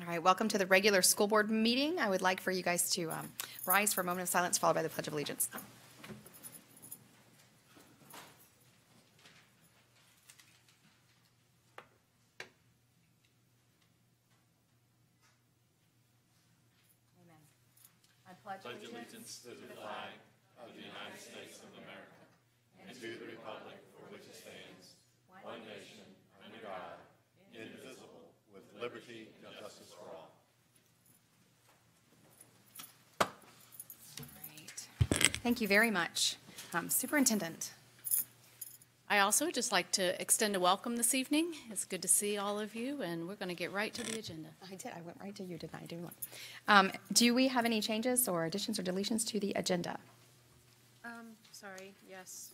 All right, welcome to the regular school board meeting. I would like for you guys to rise for a moment of silence, followed by the Pledge of Allegiance. Amen. I pledge allegiance to the flag of the United States of America and to the republic for which it stands, one nation, under God, indivisible, with liberty and justice for all. Thank you very much. Superintendent. I also would just like to extend a welcome this evening. It's good to see all of you, and we're going to get right to the agenda. I did. I went right to you, didn't I? Do we have any changes or additions or deletions to the agenda? Sorry, yes.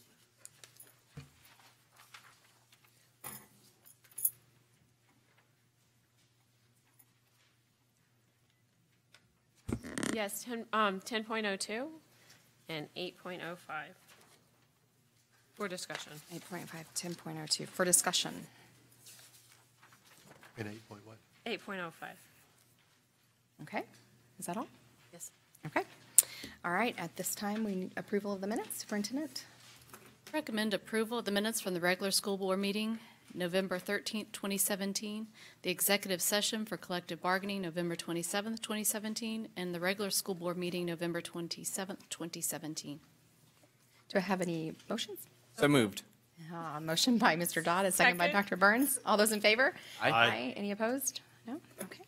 Yes, 10.02 and 8.05 for discussion. 8.5, 10.02 for discussion. And 8 point what? 8.05. Okay, is that all? Yes. Okay. All right, at this time, we need approval of the minutes. Superintendent? Recommend approval of the minutes from the regular school board meeting, November 13th, 2017, the executive session for collective bargaining, November 27th, 2017, and the regular school board meeting, November 27th, 2017. Do I have any motions? So moved. Motion by Mr. Dodd, a second by Dr. Burns. All those in favor? Aye. Any opposed? No? Okay.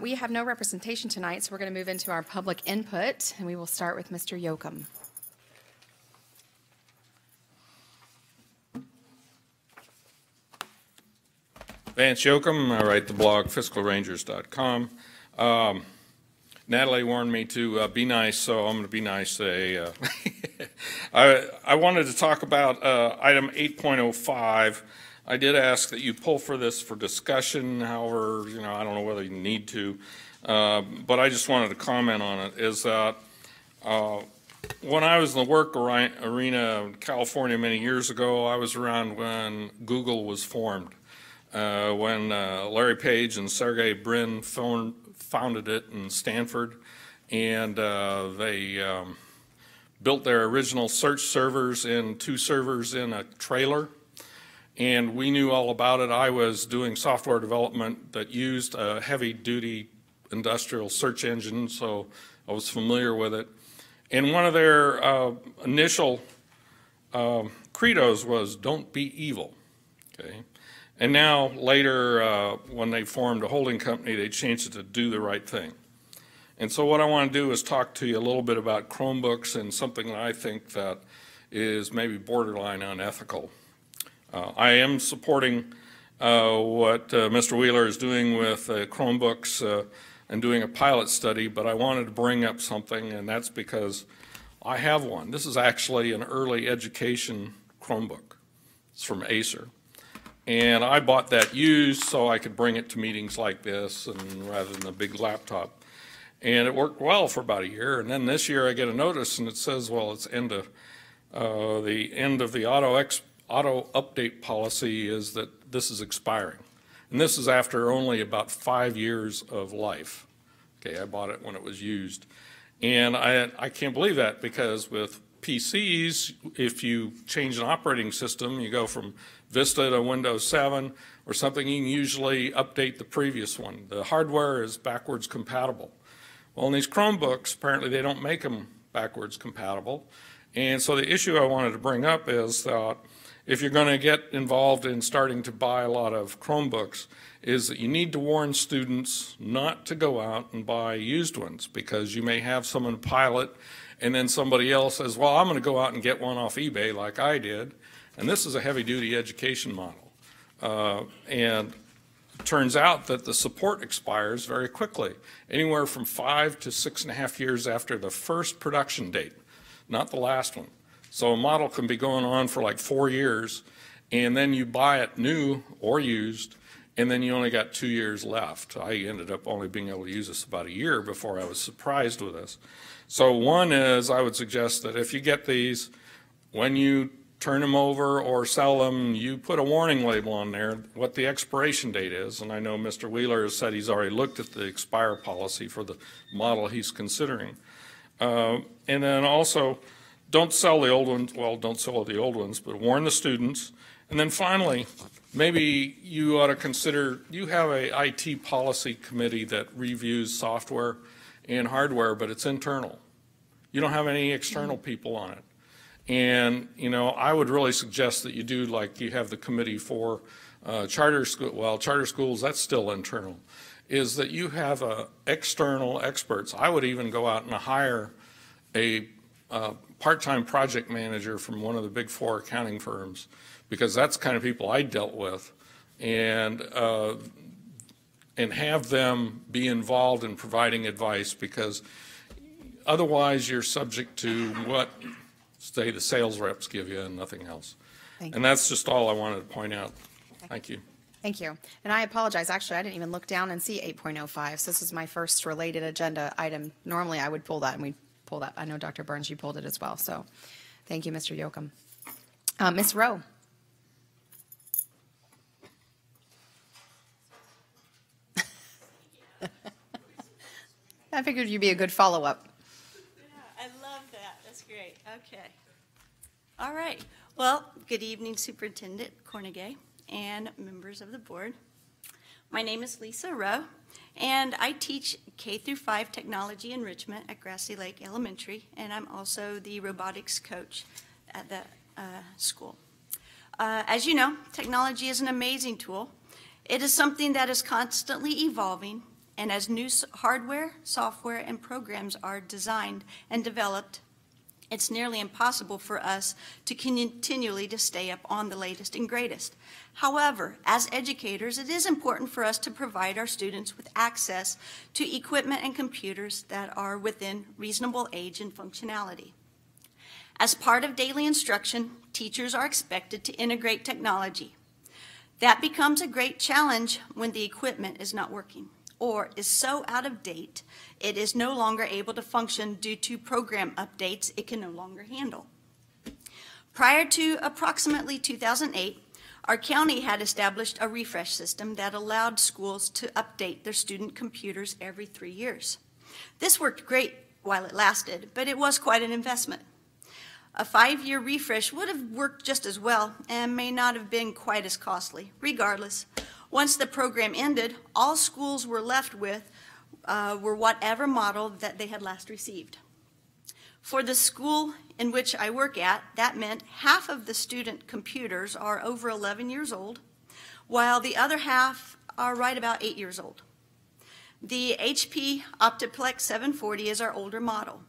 We have no representation tonight, so we're going to move into our public input, and we will start with Mr. Yokum. Vance Yokum, I write the blog fiscalrangers.com. Natalie warned me to be nice, so I'm going to be nice today. I wanted to talk about item 8.05. I did ask that you pull for this for discussion. However, I don't know whether you need to, but I just wanted to comment on it. Is that when I was in the work arena in California many years ago, I was around when Google was formed. When Larry Page and Sergey Brin founded it in Stanford, and they built their original search servers in 2 servers in a trailer, and we knew all about it. I was doing software development that used a heavy-duty industrial search engine, so I was familiar with it. And one of their initial credos was, "Don't be evil." Okay. And now, later, when they formed a holding company, they changed it to "Do the right thing." And so what I want to do is talk to you a little bit about Chromebooks and something that I think that is maybe borderline unethical. I am supporting what Mr. Wheeler is doing with Chromebooks and doing a pilot study, but I wanted to bring up something, and that's because I have one. This is actually an early education Chromebook. It's from Acer. And I bought that used so I could bring it to meetings like this, and rather than a big laptop. And it worked well for about a year. And then this year I get a notice, and it says, well, it's the end of the auto update policy is that this is expiring. And this is after only about 5 years of life. Okay, I bought it when it was used. And I can't believe that, because with PCs, if you change an operating system, you go from Vista to Windows 7 or something, you can usually update the previous one. The hardware is backwards compatible. Well, in these Chromebooks, apparently they don't make them backwards compatible. And so the issue I wanted to bring up is that if you're going to get involved in starting to buy a lot of Chromebooks, is that you need to warn students not to go out and buy used ones, because you may have someone pilot and then somebody else says, well, I'm going to go out and get one off eBay like I did. And this is a heavy-duty education model. And it turns out that the support expires very quickly, anywhere from 5 to 6.5 years after the first production date, not the last one. So a model can be going on for like 4 years, and then you buy it new or used, and then you only got 2 years left. I ended up only being able to use this about a year before I was surprised with this. So one is, I would suggest that if you get these, when you turn them over or sell them, you put a warning label on there, what the expiration date is. And I know Mr. Wheeler has said he's already looked at the expire policy for the model he's considering. And then also, don't sell the old ones, well, don't sell the old ones, but warn the students. And then finally, maybe you ought to consider, you have a IT policy committee that reviews software and hardware, but it's internal. You don't have any external people on it. And, you know, I would really suggest that you do like you have the committee for charter school, well, charter schools, that's still internal, is that you have external experts. I would even go out and hire a part-time project manager from one of the big 4 accounting firms, because that's the kind of people I dealt with, and have them be involved in providing advice, because otherwise you're subject to what, say, the sales reps give you and nothing else. And that's just all I wanted to point out. Thank you. Thank you. And I apologize. Actually, I didn't even look down and see 8.05. So this is my first related agenda item. Normally, I would pull that, and we'd pull that. I know, Dr. Burns, you pulled it as well. So thank you, Mr. Yokum. Ms. Rowe. I figured you'd be a good follow-up. I love that. That's great. Okay. All right. Well, good evening, Superintendent Cornegay and members of the board. My name is Lisa Rowe, and I teach K-5 technology enrichment at Grassy Lake Elementary, and I'm also the robotics coach at the school. As you know, technology is an amazing tool. It is something that is constantly evolving, and as new hardware, software, and programs are designed and developed, it's nearly impossible for us to continually to stay up on the latest and greatest. However, as educators, it is important for us to provide our students with access to equipment and computers that are within reasonable age and functionality. As part of daily instruction, teachers are expected to integrate technology. That becomes a great challenge when the equipment is not working, or is so out of date, it is no longer able to function due to program updates it can no longer handle. Prior to approximately 2008, our county had established a refresh system that allowed schools to update their student computers every 3 years. This worked great while it lasted, but it was quite an investment. A 5-year refresh would have worked just as well and may not have been quite as costly. Regardless, once the program ended, all schools were left with were whatever model that they had last received. For the school in which I work at, that meant half of the student computers are over 11 years old, while the other half are right about 8 years old. The HP Optiplex 740 is our older model.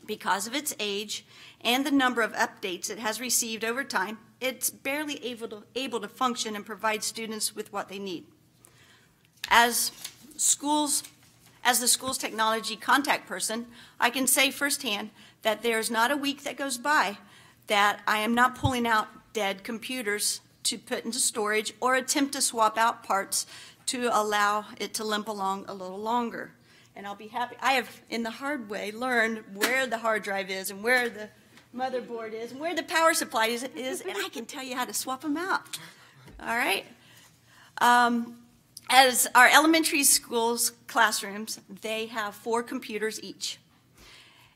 Because of its age and the number of updates it has received over time, it's barely able to function and provide students with what they need. As the school's technology contact person, I can say firsthand that there's not a week that goes by that I am not pulling out dead computers to put into storage or attempt to swap out parts to allow it to limp along a little longer. And I'll be happy. I have, in the hard way, learned where the hard drive is and where the motherboard is and where the power supply is, and I can tell you how to swap them out. All right? As our elementary schools classrooms, they have 4 computers each.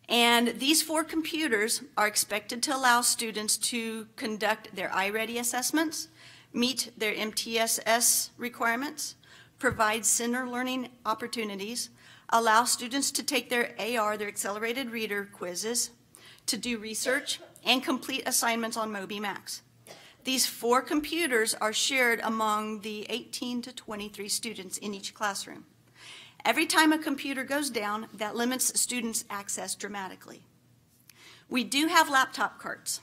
And these 4 computers are expected to allow students to conduct their iReady assessments, meet their MTSS requirements, provide center learning opportunities, allow students to take their AR, their accelerated reader quizzes, to do research, and complete assignments on Moby Max. These 4 computers are shared among the 18 to 23 students in each classroom. Every time a computer goes down, that limits students' access dramatically. We do have laptop carts.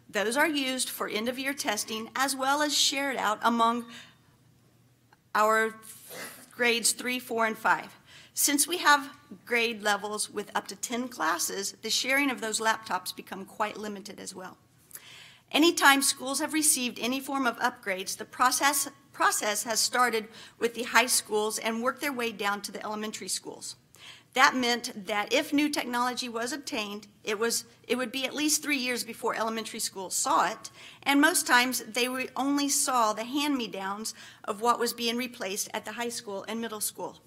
Those are used for end-of-year testing as well as shared out among our grades 3, 4, and 5. Since we have grade levels with up to 10 classes, the sharing of those laptops become quite limited as well. Anytime schools have received any form of upgrades, the process has started with the high schools and worked their way down to the elementary schools. That meant that if new technology was obtained, it would be at least 3 years before elementary schools saw it, and most times they only saw the hand-me-downs of what was being replaced at the high school and middle school.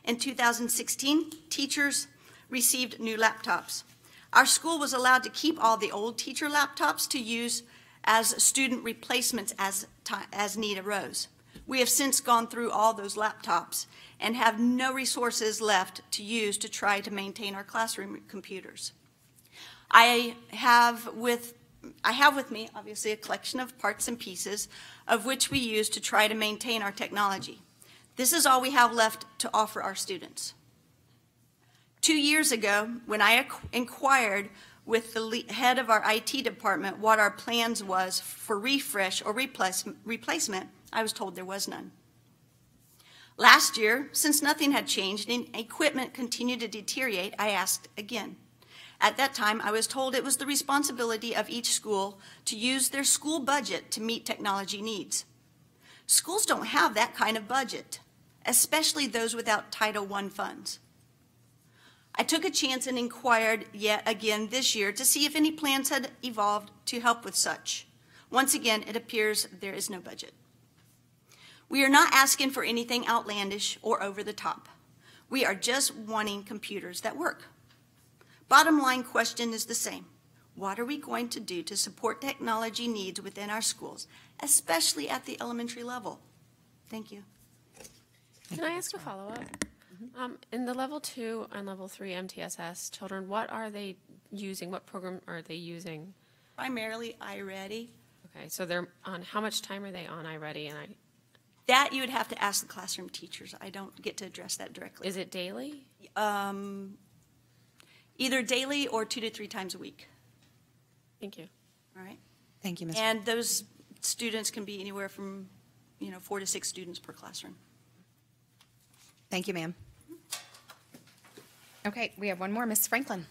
In 2016, teachers received new laptops. Our school was allowed to keep all the old teacher laptops to use as student replacements as need arose. We have since gone through all those laptops and have no resources left to use to try to maintain our classroom computers. I have with me, obviously, a collection of parts and pieces of which we use to try to maintain our technology. This is all we have left to offer our students. 2 years ago, when I inquired with the head of our IT department what our plans was for refresh or replacement, I was told there was none. Last year, since nothing had changed and equipment continued to deteriorate, I asked again. At that time, I was told it was the responsibility of each school to use their school budget to meet technology needs. Schools don't have that kind of budget, especially those without Title I funds. I took a chance and inquired yet again this year to see if any plans had evolved to help with such. Once again, it appears there is no budget. We are not asking for anything outlandish or over the top. We are just wanting computers that work. Bottom line question is the same. What are we going to do to support technology needs within our schools, especially at the elementary level? Thank you. Can I ask a follow-up? In the level 2 and level 3 MTSS children, what are they using? What program are they using? Primarily iReady. Okay, so they're on, how much time are they on iReady? And That you would have to ask the classroom teachers. I don't get to address that directly. is it daily? Either daily or 2 to 3 times a week. Thank you. All right. Thank you, Ms. And those students can be anywhere from, 4 to 6 students per classroom. Thank you, ma'am. Okay, we have one more, Ms. Franklin.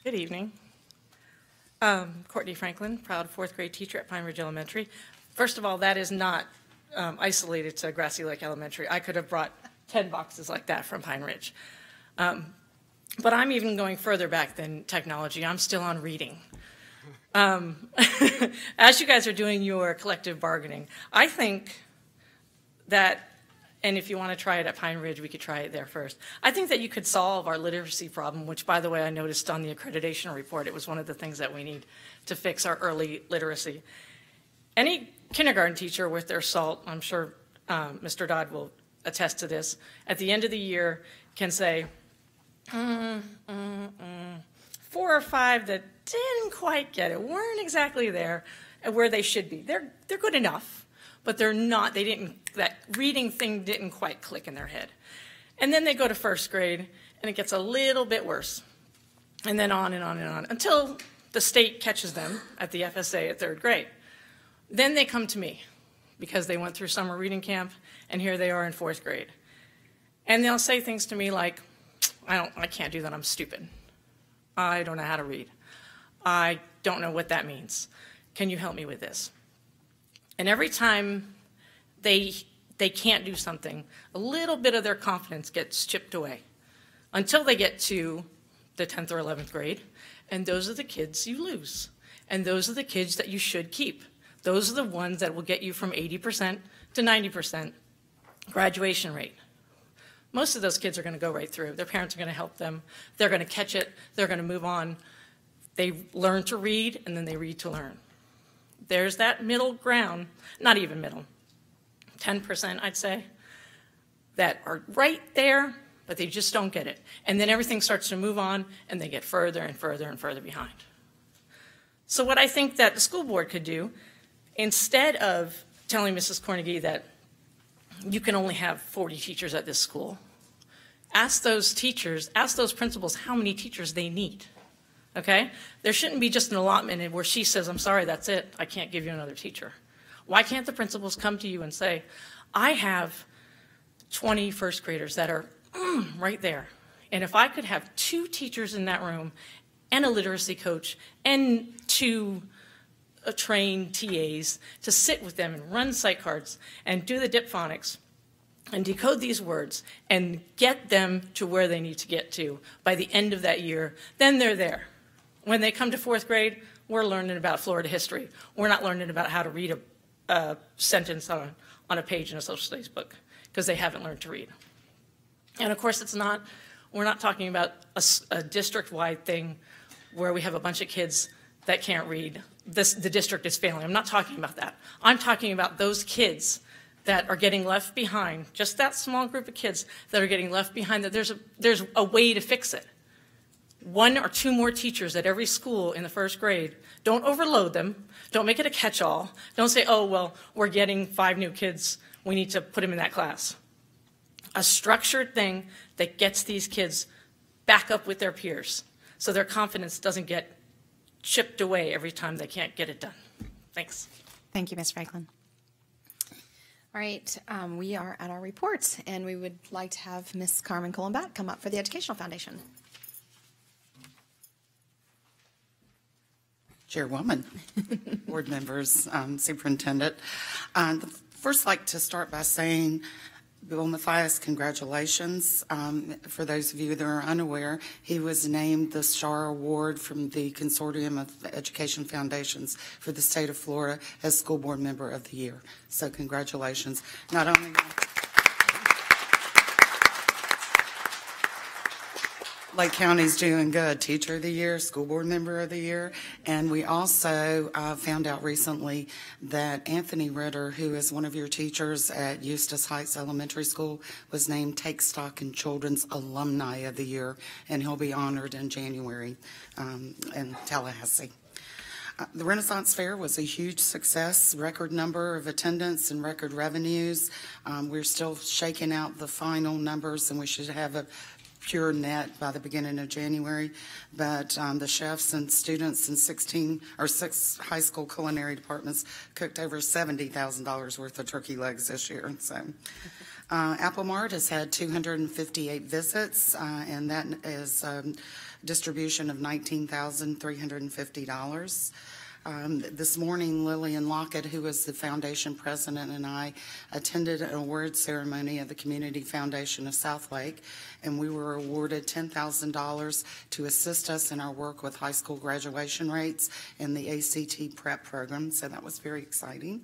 Good evening. Courtney Franklin, proud fourth grade teacher at Pine Ridge Elementary. First of all, that is not isolated to Grassy Lake Elementary. I could have brought 10 boxes like that from Pine Ridge. But I'm even going further back than technology. I'm still on reading. As you guys are doing your collective bargaining, I think that, and if you want to try it at Pine Ridge, we could try it there first. I think that you could solve our literacy problem, which, by the way, I noticed on the accreditation report, it was one of the things that we need to fix our early literacy. Any kindergarten teacher with their SALT, I'm sure Mr. Dodd will attest to this, at the end of the year can say, 4 or 5 that didn't quite get it, weren't exactly there where they should be. They're good enough, but they're not, that reading thing didn't quite click in their head. And then they go to first grade, and it gets a little bit worse. And then on and on and on, until the state catches them at the FSA at 3rd grade. Then they come to me, because they went through summer reading camp, and here they are in 4th grade. And they'll say things to me like, I can't do that, I'm stupid. I don't know how to read. I don't know what that means. Can you help me with this? And every time they can't do something, a little bit of their confidence gets chipped away until they get to the 10th or 11th grade, and those are the kids you lose. And those are the kids that you should keep. Those are the ones that will get you from 80% to 90% graduation rate. Most of those kids are going to go right through. Their parents are going to help them. They're going to catch it. They're going to move on. They learn to read, and then they read to learn. There's that middle ground, not even middle, 10%, I'd say, that are right there, but they just don't get it. And then everything starts to move on, and they get further and further and further behind. So what I think that the school board could do, instead of telling Mrs. Cornegie that you can only have 40 teachers at this school, ask those teachers, ask those principals how many teachers they need. Okay? There shouldn't be just an allotment where she says, I'm sorry, that's it. I can't give you another teacher. Why can't the principals come to you and say, I have 20 first graders that are right there. And if I could have 2 teachers in that room and a literacy coach and 2 trained TAs to sit with them and run sight cards and do the diphonics and decode these words and get them to where they need to get to by the end of that year, then they're there. When they come to 4th grade, we're learning about Florida history. We're not learning about how to read a sentence on a page in a social studies book because they haven't learned to read. And of course, we're not talking about a district-wide thing where we have a bunch of kids that can't read. The district is failing. I'm not talking about that. I'm talking about those kids that are getting left behind, just that small group of kids that are getting left behind, that there's a way to fix it. 1 or 2 more teachers at every school in the 1st grade. Don't overload them. Don't make it a catch-all. Don't say, oh, well, we're getting 5 new kids. We need to put them in that class. A structured thing that gets these kids back up with their peers so their confidence doesn't get chipped away every time they can't get it done. Thanks. Thank you, Ms. Franklin. All right, we are at our reports, and we would like to have Ms. Carmen Colenbat come up for the Educational Foundation. Chairwoman, board members, superintendent. First, I'd like to start by saying, Bill Mathias, congratulations. For those of you that are unaware, he was named the Star Award from the Consortium of Education Foundations for the state of Florida as School Board Member of the Year. So congratulations. Not only Lake County's doing good, Teacher of the Year, School Board Member of the Year, and we also found out recently that Anthony Ritter, who is one of your teachers at Eustis Heights Elementary School, was named Take Stock in Children's Alumni of the Year, and he'll be honored in January in Tallahassee. The Renaissance Fair was a huge success, record number of attendance and record revenues. We're still shaking out the final numbers, and we should have a pure net by the beginning of January, but the chefs and students in 6 high school culinary departments cooked over $70,000 worth of turkey legs this year. So Apple Mart has had 258 visits, and that is distribution of $19,350. This morning, Lillian Lockett, who is the foundation president, and I attended an award ceremony at the Community Foundation of Southlake, and we were awarded $10,000 to assist us in our work with high school graduation rates in the ACT prep program, so that was very exciting.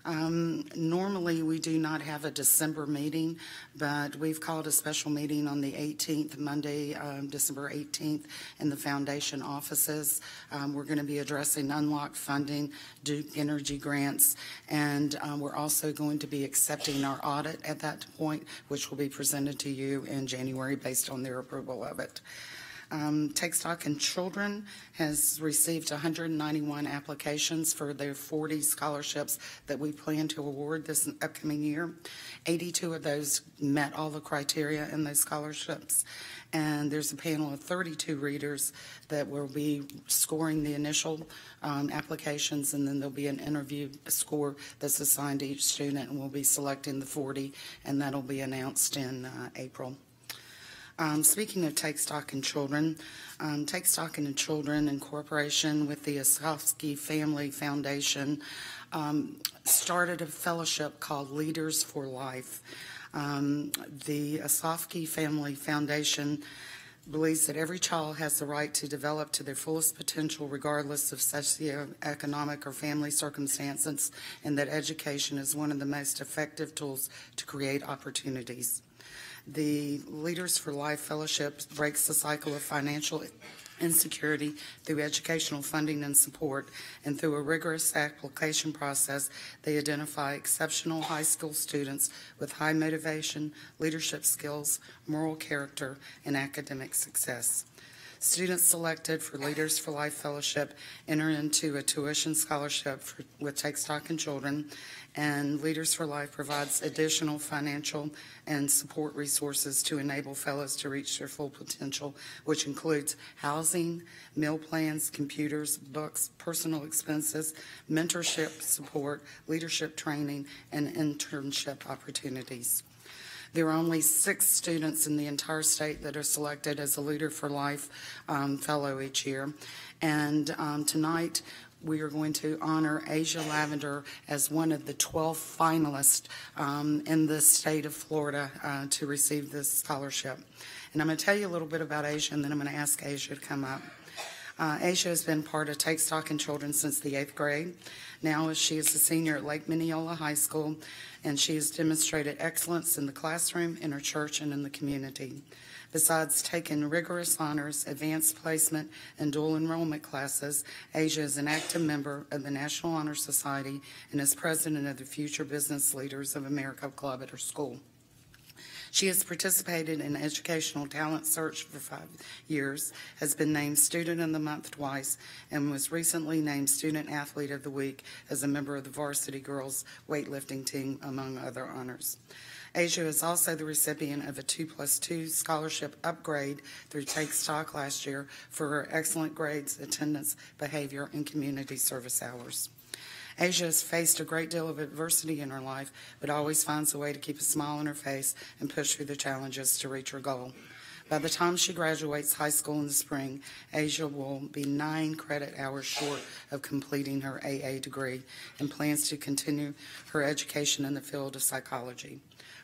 Normally, we do not have a December meeting, but we've called a special meeting on the 18th, Monday, December 18th, in the foundation offices. We're going to be addressing unlocked funding, Duke Energy grants, and we're also going to be accepting our audit at that point, which will be presented to you in January based on their approval of it. Take Stock in Children has received 191 applications for their 40 scholarships that we plan to award this upcoming year. 82 of those met all the criteria in those scholarships, and there's a panel of 32 readers that will be scoring the initial applications, and then there'll be an interview score that's assigned to each student, and we'll be selecting the 40, and that'll be announced in April. Speaking of Take Stock in Children, Take Stock in Children in cooperation with the Osofsky Family Foundation started a fellowship called Leaders for Life. The Osofsky Family Foundation believes that every child has the right to develop to their fullest potential regardless of socioeconomic or family circumstances, and that education is one of the most effective tools to create opportunities. The Leaders for Life Fellowship breaks the cycle of financial insecurity through educational funding and support, and through a rigorous application process, they identify exceptional high school students with high motivation, leadership skills, moral character, and academic success. Students selected for Leaders for Life Fellowship enter into a tuition scholarship with Take Stock in Children, and Leaders for Life provides additional financial and support resources to enable fellows to reach their full potential, which includes housing, meal plans, computers, books, personal expenses, mentorship support, leadership training, and internship opportunities. There are only 6 students in the entire state that are selected as a Leader for Life fellow each year. And tonight we are going to honor Asia Lavender as one of the 12 finalists in the state of Florida to receive this scholarship. And I'm going to tell you a little bit about Asia, and then I'm going to ask Asia to come up. Asia has been part of Take Stock in Children since the 8th grade. Now she is a senior at Lake Minneola High School, and she has demonstrated excellence in the classroom, in her church, and in the community. Besides taking rigorous honors, advanced placement, and dual enrollment classes, Asia is an active member of the National Honor Society and is president of the Future Business Leaders of America Club at her school. She has participated in Educational Talent Search for 5 years, has been named Student of the Month twice, and was recently named Student Athlete of the Week as a member of the Varsity Girls weightlifting team, among other honors. Asia is also the recipient of a 2+2 scholarship upgrade through Take Stock last year for her excellent grades, attendance, behavior, and community service hours. Asia has faced a great deal of adversity in her life, but always finds a way to keep a smile on her face and push through the challenges to reach her goal. By the time she graduates high school in the spring, Asia will be 9 credit hours short of completing her AA degree and plans to continue her education in the field of psychology.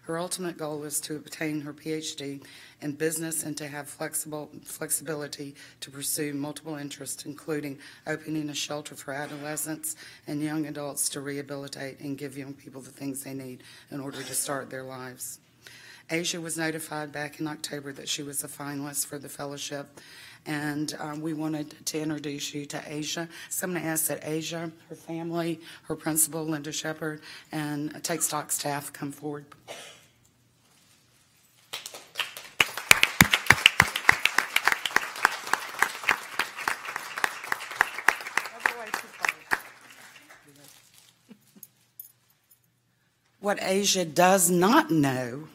Her ultimate goal is to obtain her PhD in business and to have flexibility to pursue multiple interests, including opening a shelter for adolescents and young adults to rehabilitate and give young people the things they need in order to start their lives. Asia was notified back in October that she was a finalist for the fellowship, and we wanted to introduce you to Asia. So I'm going to ask that Asia, her family, her principal, Linda Shepard, and Take Stock staff come forward. What Asia does not know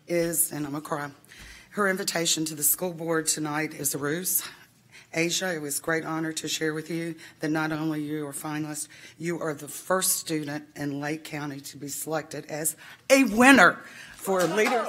is, and I'm going to cry, her invitation to the school board tonight is a ruse. Asia, it was a great honor to share with you that not only you are finalists, you are the first student in Lake County to be selected as a winner for Leaders.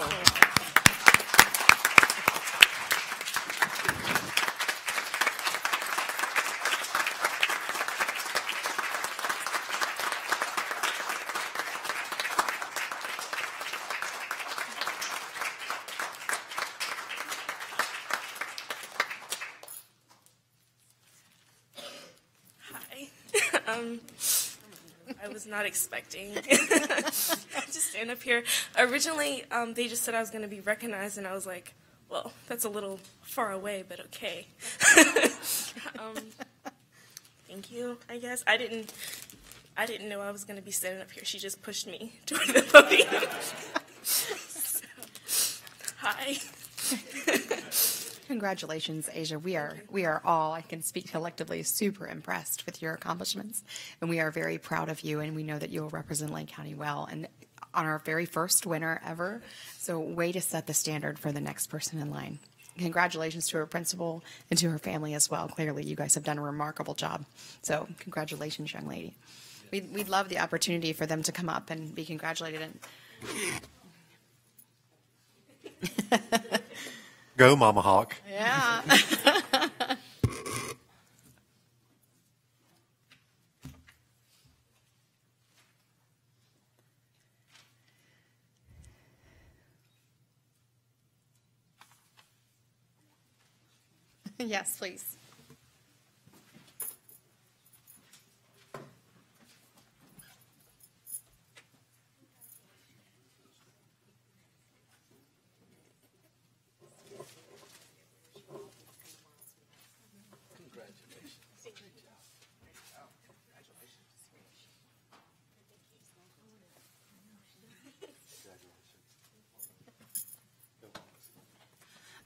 I was not expecting to stand up here. Originally, they just said I was going to be recognized, and I was like, well, that's a little far away, but okay. Thank you, I guess. I didn't know I was going to be standing up here. She just pushed me toward the podium. So, hi. Congratulations, Asia. We are all, I can speak collectively, super impressed with your accomplishments, and we are very proud of you, and we know that you will represent Lake County well, and on our very first winner ever. So way to set the standard for the next person in line. Congratulations to her principal and to her family as well. Clearly, you guys have done a remarkable job. So congratulations, young lady. We'd love the opportunity for them to come up and be congratulated. Go, Mama Hawk. Yeah. Yes, please.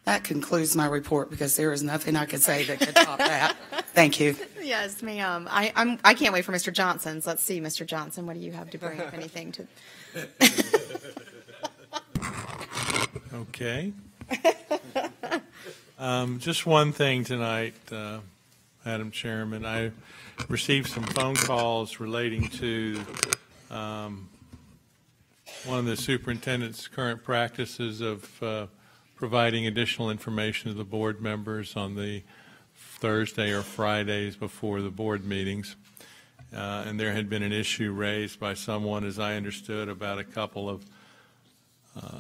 That concludes my report because there is nothing I could say that could top that. Thank you. Yes, ma'am. I can't wait for Mr. Johnson's. Let's see, Mr. Johnson, what do you have to bring, if anything, to? Okay. Just one thing tonight, Madam Chairman. I received some phone calls relating to one of the superintendent's current practices of providing additional information to the board members on the Thursday or Fridays before the board meetings. and there had been an issue raised by someone, as I understood, about a couple of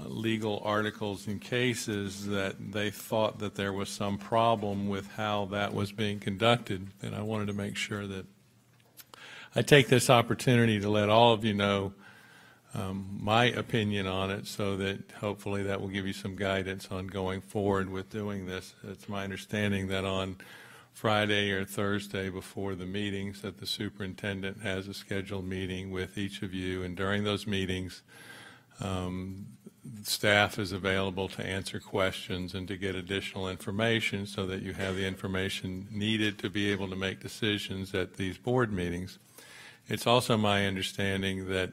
legal articles and cases that they thought that there was some problem with how that was being conducted. And I wanted to make sure that I take this opportunity to let all of you know my opinion on it, so that hopefully that will give you some guidance on going forward with doing this. It's my understanding that on Friday or Thursday before the meetings that the superintendent has a scheduled meeting with each of you, and during those meetings staff is available to answer questions and to get additional information so that you have the information needed to be able to make decisions at these board meetings. It's also my understanding that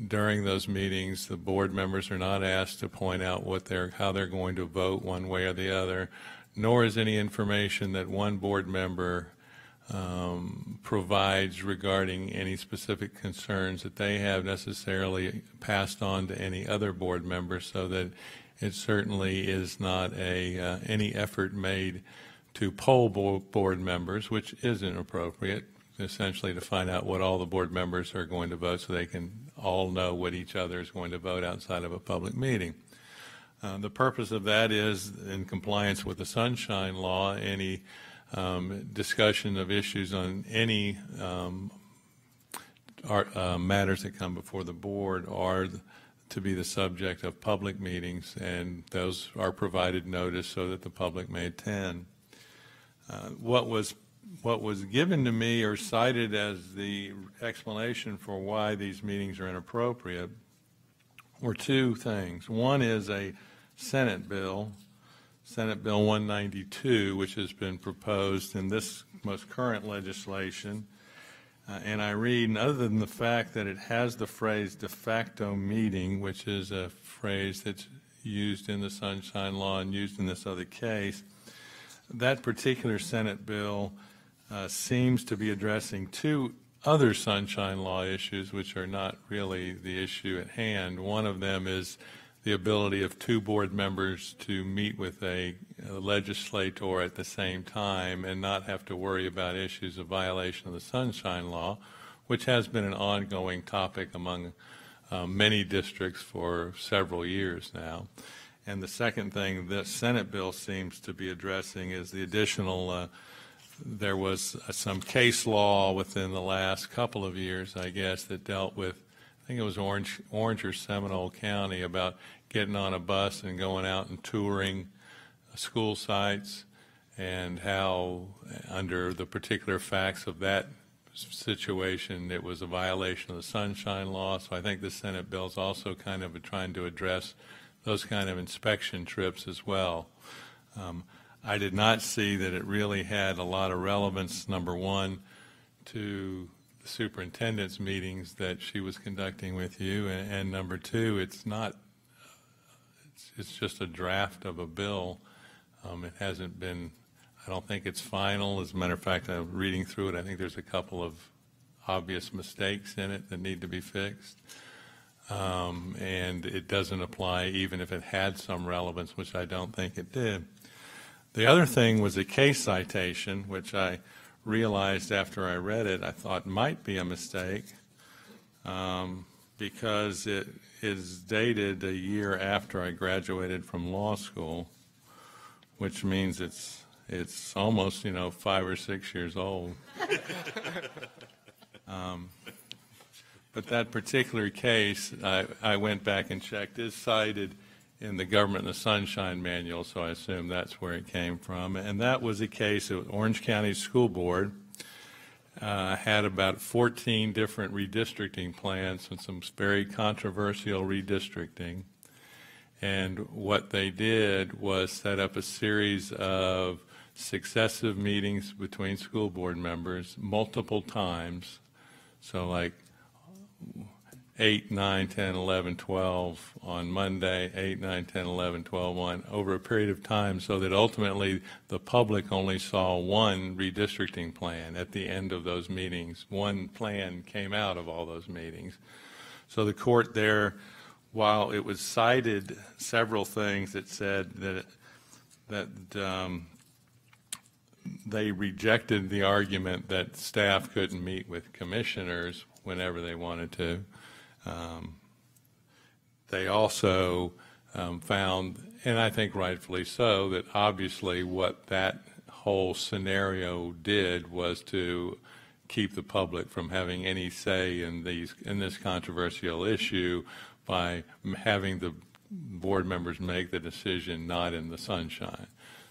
during those meetings the board members are not asked to point out how they're going to vote one way or the other, nor is any information that one board member provides regarding any specific concerns that they have necessarily passed on to any other board member, so that it certainly is not any effort made to poll board members, which isn't appropriate, essentially to find out what all the board members are going to vote so they can all know what each other is going to vote outside of a public meeting. The purpose of that is, in compliance with the Sunshine Law, any discussion of issues on any matters that come before the board are to be the subject of public meetings, and those are provided notice so that the public may attend. What was given to me or cited as the explanation for why these meetings are inappropriate were two things. One is a Senate Bill 192, which has been proposed in this most current legislation. And I read, other than the fact that it has the phrase de facto meeting, which is a phrase that's used in the Sunshine Law and used in this other case, that particular Senate bill seems to be addressing two other Sunshine Law issues, which are not really the issue at hand. One of them is the ability of two board members to meet with a legislator at the same time and not have to worry about issues of violation of the Sunshine Law, which has been an ongoing topic among many districts for several years now. And the second thing the Senate bill seems to be addressing is the additional there was some case law within the last couple of years, I guess, that dealt with, I think it was Orange or Seminole County, about getting on a bus and going out and touring school sites, and how under the particular facts of that situation it was a violation of the Sunshine Law. So I think the Senate bill is also kind of trying to address those kind of inspection trips as well. I did not see that it really had a lot of relevance, number one, to the superintendent's meetings that she was conducting with you, and number two, it's just a draft of a bill. It hasn't been, I don't think it's final. As a matter of fact, I'm reading through it, I think there's a couple of obvious mistakes in it that need to be fixed. And it doesn't apply even if it had some relevance, which I don't think it did. The other thing was a case citation, which I realized after I read it I thought might be a mistake, because it is dated a year after I graduated from law school, which means it's almost 5 or 6 years old. But that particular case, I went back and checked, is cited in the Government and the Sunshine Manual, so I assume that's where it came from. And that was a case of Orange County School Board had about 14 different redistricting plans and some very controversial redistricting. And what they did was set up a series of successive meetings between school board members multiple times. So like 8, 9, 10, 11, 12 on Monday, 8, 9, 10, 11, 12 on over a period of time, so that ultimately the public only saw one redistricting plan at the end of those meetings. One plan came out of all those meetings. So the court there, while it was cited several things that said that they rejected the argument that staff couldn't meet with commissioners whenever they wanted to. They also found, and I think rightfully so, that obviously what that whole scenario did was to keep the public from having any say in this controversial issue by having the board members make the decision not in the sunshine.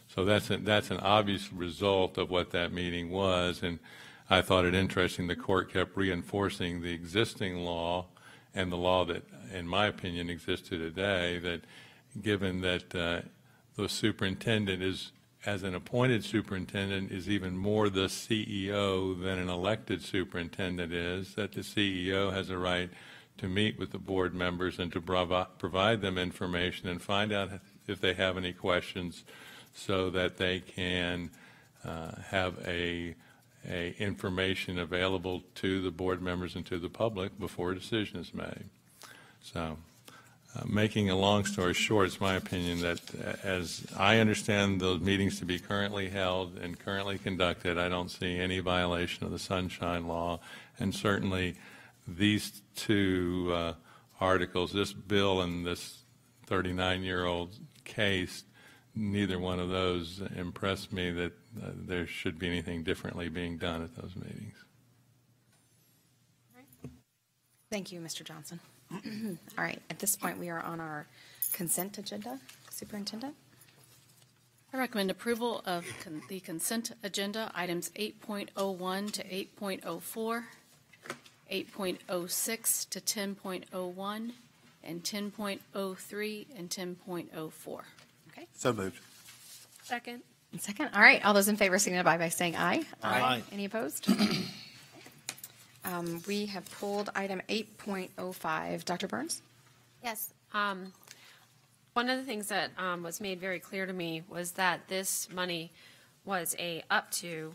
So that's an obvious result of what that meeting was, and I thought it interesting the court kept reinforcing the existing law and the law that, in my opinion, existed today, that given that the superintendent is, as an appointed superintendent, is even more the CEO than an elected superintendent is, that the CEO has a right to meet with the board members and to provide them information and find out if they have any questions so that they can have a information available to the board members and to the public before a decision is made. So making a long story short, it's my opinion that as I understand those meetings to be currently held and currently conducted, I don't see any violation of the Sunshine Law, and certainly these two articles, this bill and this 39-year-old case, neither one of those impressed me that there should be anything differently being done at those meetings. Thank you, Mr. Johnson. All right, at this point, we are on our consent agenda. Superintendent? I recommend approval of the consent agenda, items 8.01 to 8.04, 8.06 to 10.01, and 10.03 and 10.04. Okay. So moved. Second. And second, all right, all those in favor signify by saying aye. Aye. Any opposed? We have pulled item 8.05. Dr. Burns? Yes. One of the things that was made very clear to me was that this money was up to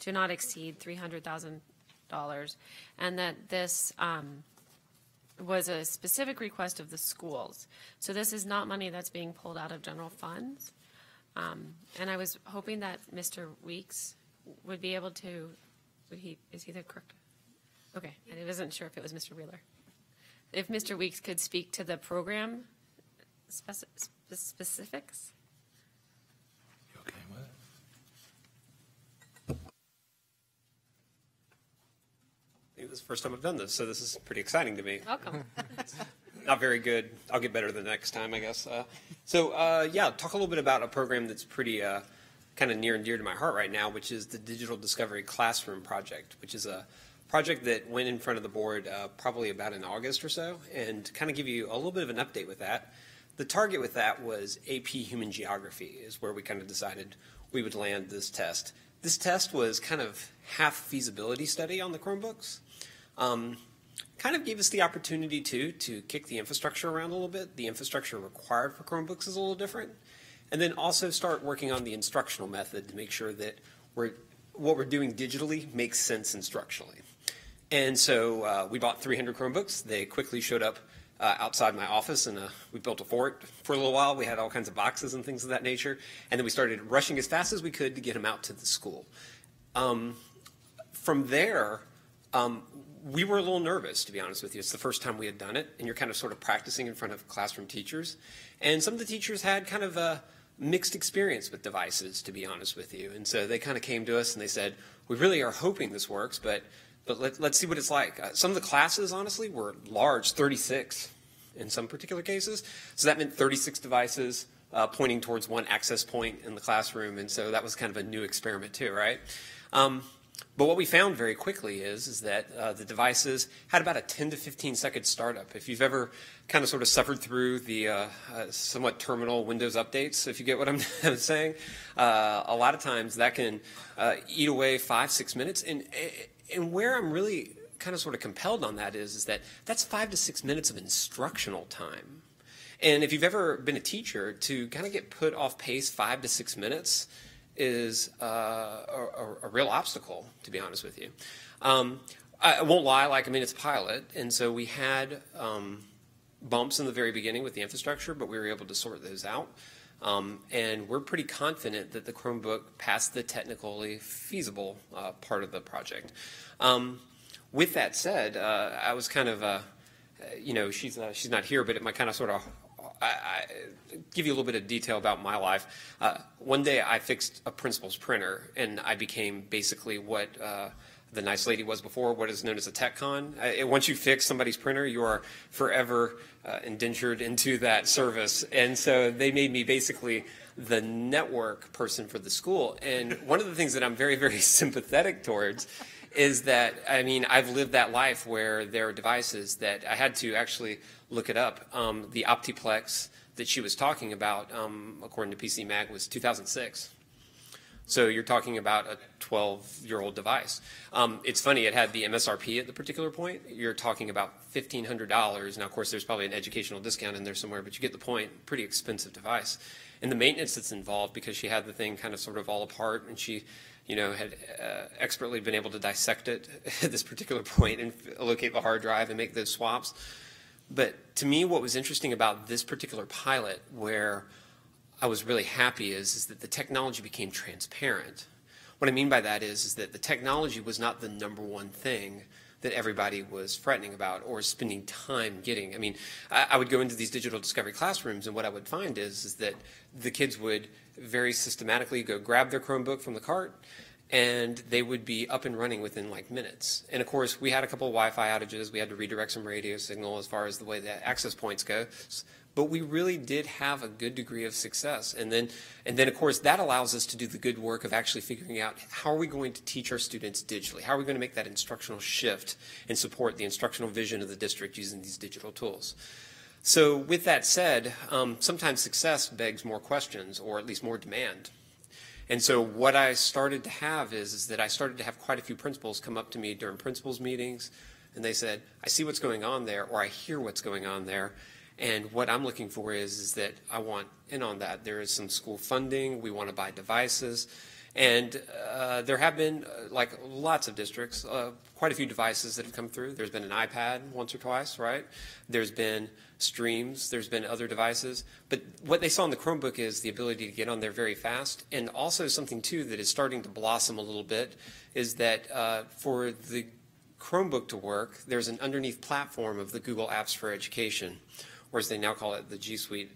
not exceed $300,000, and that this was a specific request of the schools. So this is not money that's being pulled out of general funds. And I was hoping that Mr. Weeks would be able to, is he the correct? Okay, and I wasn't sure if it was Mr. Wheeler. If Mr. Weeks could speak to the program specifics? You okay with it? I think this is the first time I've done this, so this is pretty exciting to me. Welcome. Not very good. I'll get better the next time, I guess. Yeah, talk a little bit about a program that's pretty kind of near and dear to my heart right now, which is the Digital Discovery Classroom Project, which is a project that went in front of the board probably about in August or so, and kind of give you a little bit of an update with that. The target with that was AP Human Geography is where we kind of decided we would land this test. This test was kind of half feasibility study on the Chromebooks. Kind of gave us the opportunity to kick the infrastructure around a little bit. The infrastructure required for Chromebooks is a little different. And then also start working on the instructional method to make sure that what we're doing digitally makes sense instructionally. And so we bought 300 Chromebooks. They quickly showed up outside my office, and we built a fort for a little while. We had all kinds of boxes and things of that nature. And then we started rushing as fast as we could to get them out to the school. From there, we were a little nervous, to be honest with you. It's the first time we had done it, and you're kind of sort of practicing in front of classroom teachers. And some of the teachers had kind of a mixed experience with devices, to be honest with you. And so they kind of came to us and they said, we really are hoping this works, but let's see what it's like. Some of the classes, honestly, were large, 36 in some particular cases. So that meant 36 devices pointing towards one access point in the classroom. And so that was kind of a new experiment too, right? But what we found very quickly is that the devices had about a 10 to 15 second startup. If you've ever kind of sort of suffered through the somewhat terminal Windows updates, if you get what I'm saying, a lot of times that can eat away 5-6 minutes. And where I'm really kind of sort of compelled on that is that that's 5 to 6 minutes of instructional time. And if you've ever been a teacher, to kind of get put off pace 5 to 6 minutes is a real obstacle, to be honest with you. I won't lie, it's a pilot, and so we had bumps in the very beginning with the infrastructure, but we were able to sort those out. And we're pretty confident that the Chromebook passed the technically feasible part of the project. With that said, I was kind of, she's not here, but it might kind of sort of I give you a little bit of detail about my life. One day I fixed a principal's printer, and I became basically what the nice lady was before, what is known as a tech con. Once you fix somebody's printer, you are forever indentured into that service. And so they made me basically the network person for the school. And one of the things that I'm very, very sympathetic towards is that, I mean, I've lived that life where there are devices that I had to actually look it up. The Optiplex that she was talking about, according to PC Mag, was 2006. So you're talking about a 12-year-old device. It's funny, it had the MSRP at the particular point. You're talking about $1,500. Now, of course, there's probably an educational discount in there somewhere, but you get the point. Pretty expensive device. And the maintenance that's involved, because she had the thing kind of sort of all apart, and she had expertly been able to dissect it at this particular point and locate the hard drive and make those swaps. But to me, what was interesting about this particular pilot, where I was really happy, is that the technology became transparent. What I mean by that is that the technology was not the number one thing that everybody was fretting about or spending time getting. I mean, I would go into these digital discovery classrooms, and what I would find is that the kids would very systematically go grab their Chromebook from the cart, and they would be up and running within like minutes. And of course, we had a couple of Wi-Fi outages. We had to redirect some radio signal as far as the way the access points go. But we really did have a good degree of success. And then of course, that allows us to do the good work of actually figuring out how are we going to teach our students digitally? How are we going to make that instructional shift and support the instructional vision of the district using these digital tools? So with that said, sometimes success begs more questions, or at least more demand. And so what I started to have is that I started to have quite a few principals come up to me during principals meetings, and they said, I see what's going on there, or I hear what's going on there. And what I'm looking for is that I want in on that. There is some school funding. We want to buy devices. And there have been, like lots of districts, quite a few devices that have come through. There's been an iPad once or twice, right? There's been streams. There's been other devices. But what they saw in the Chromebook is the ability to get on there very fast. And also something, too, that is starting to blossom a little bit is that for the Chromebook to work, there's an underneath platform of the Google Apps for Education, or as they now call it, the G Suite,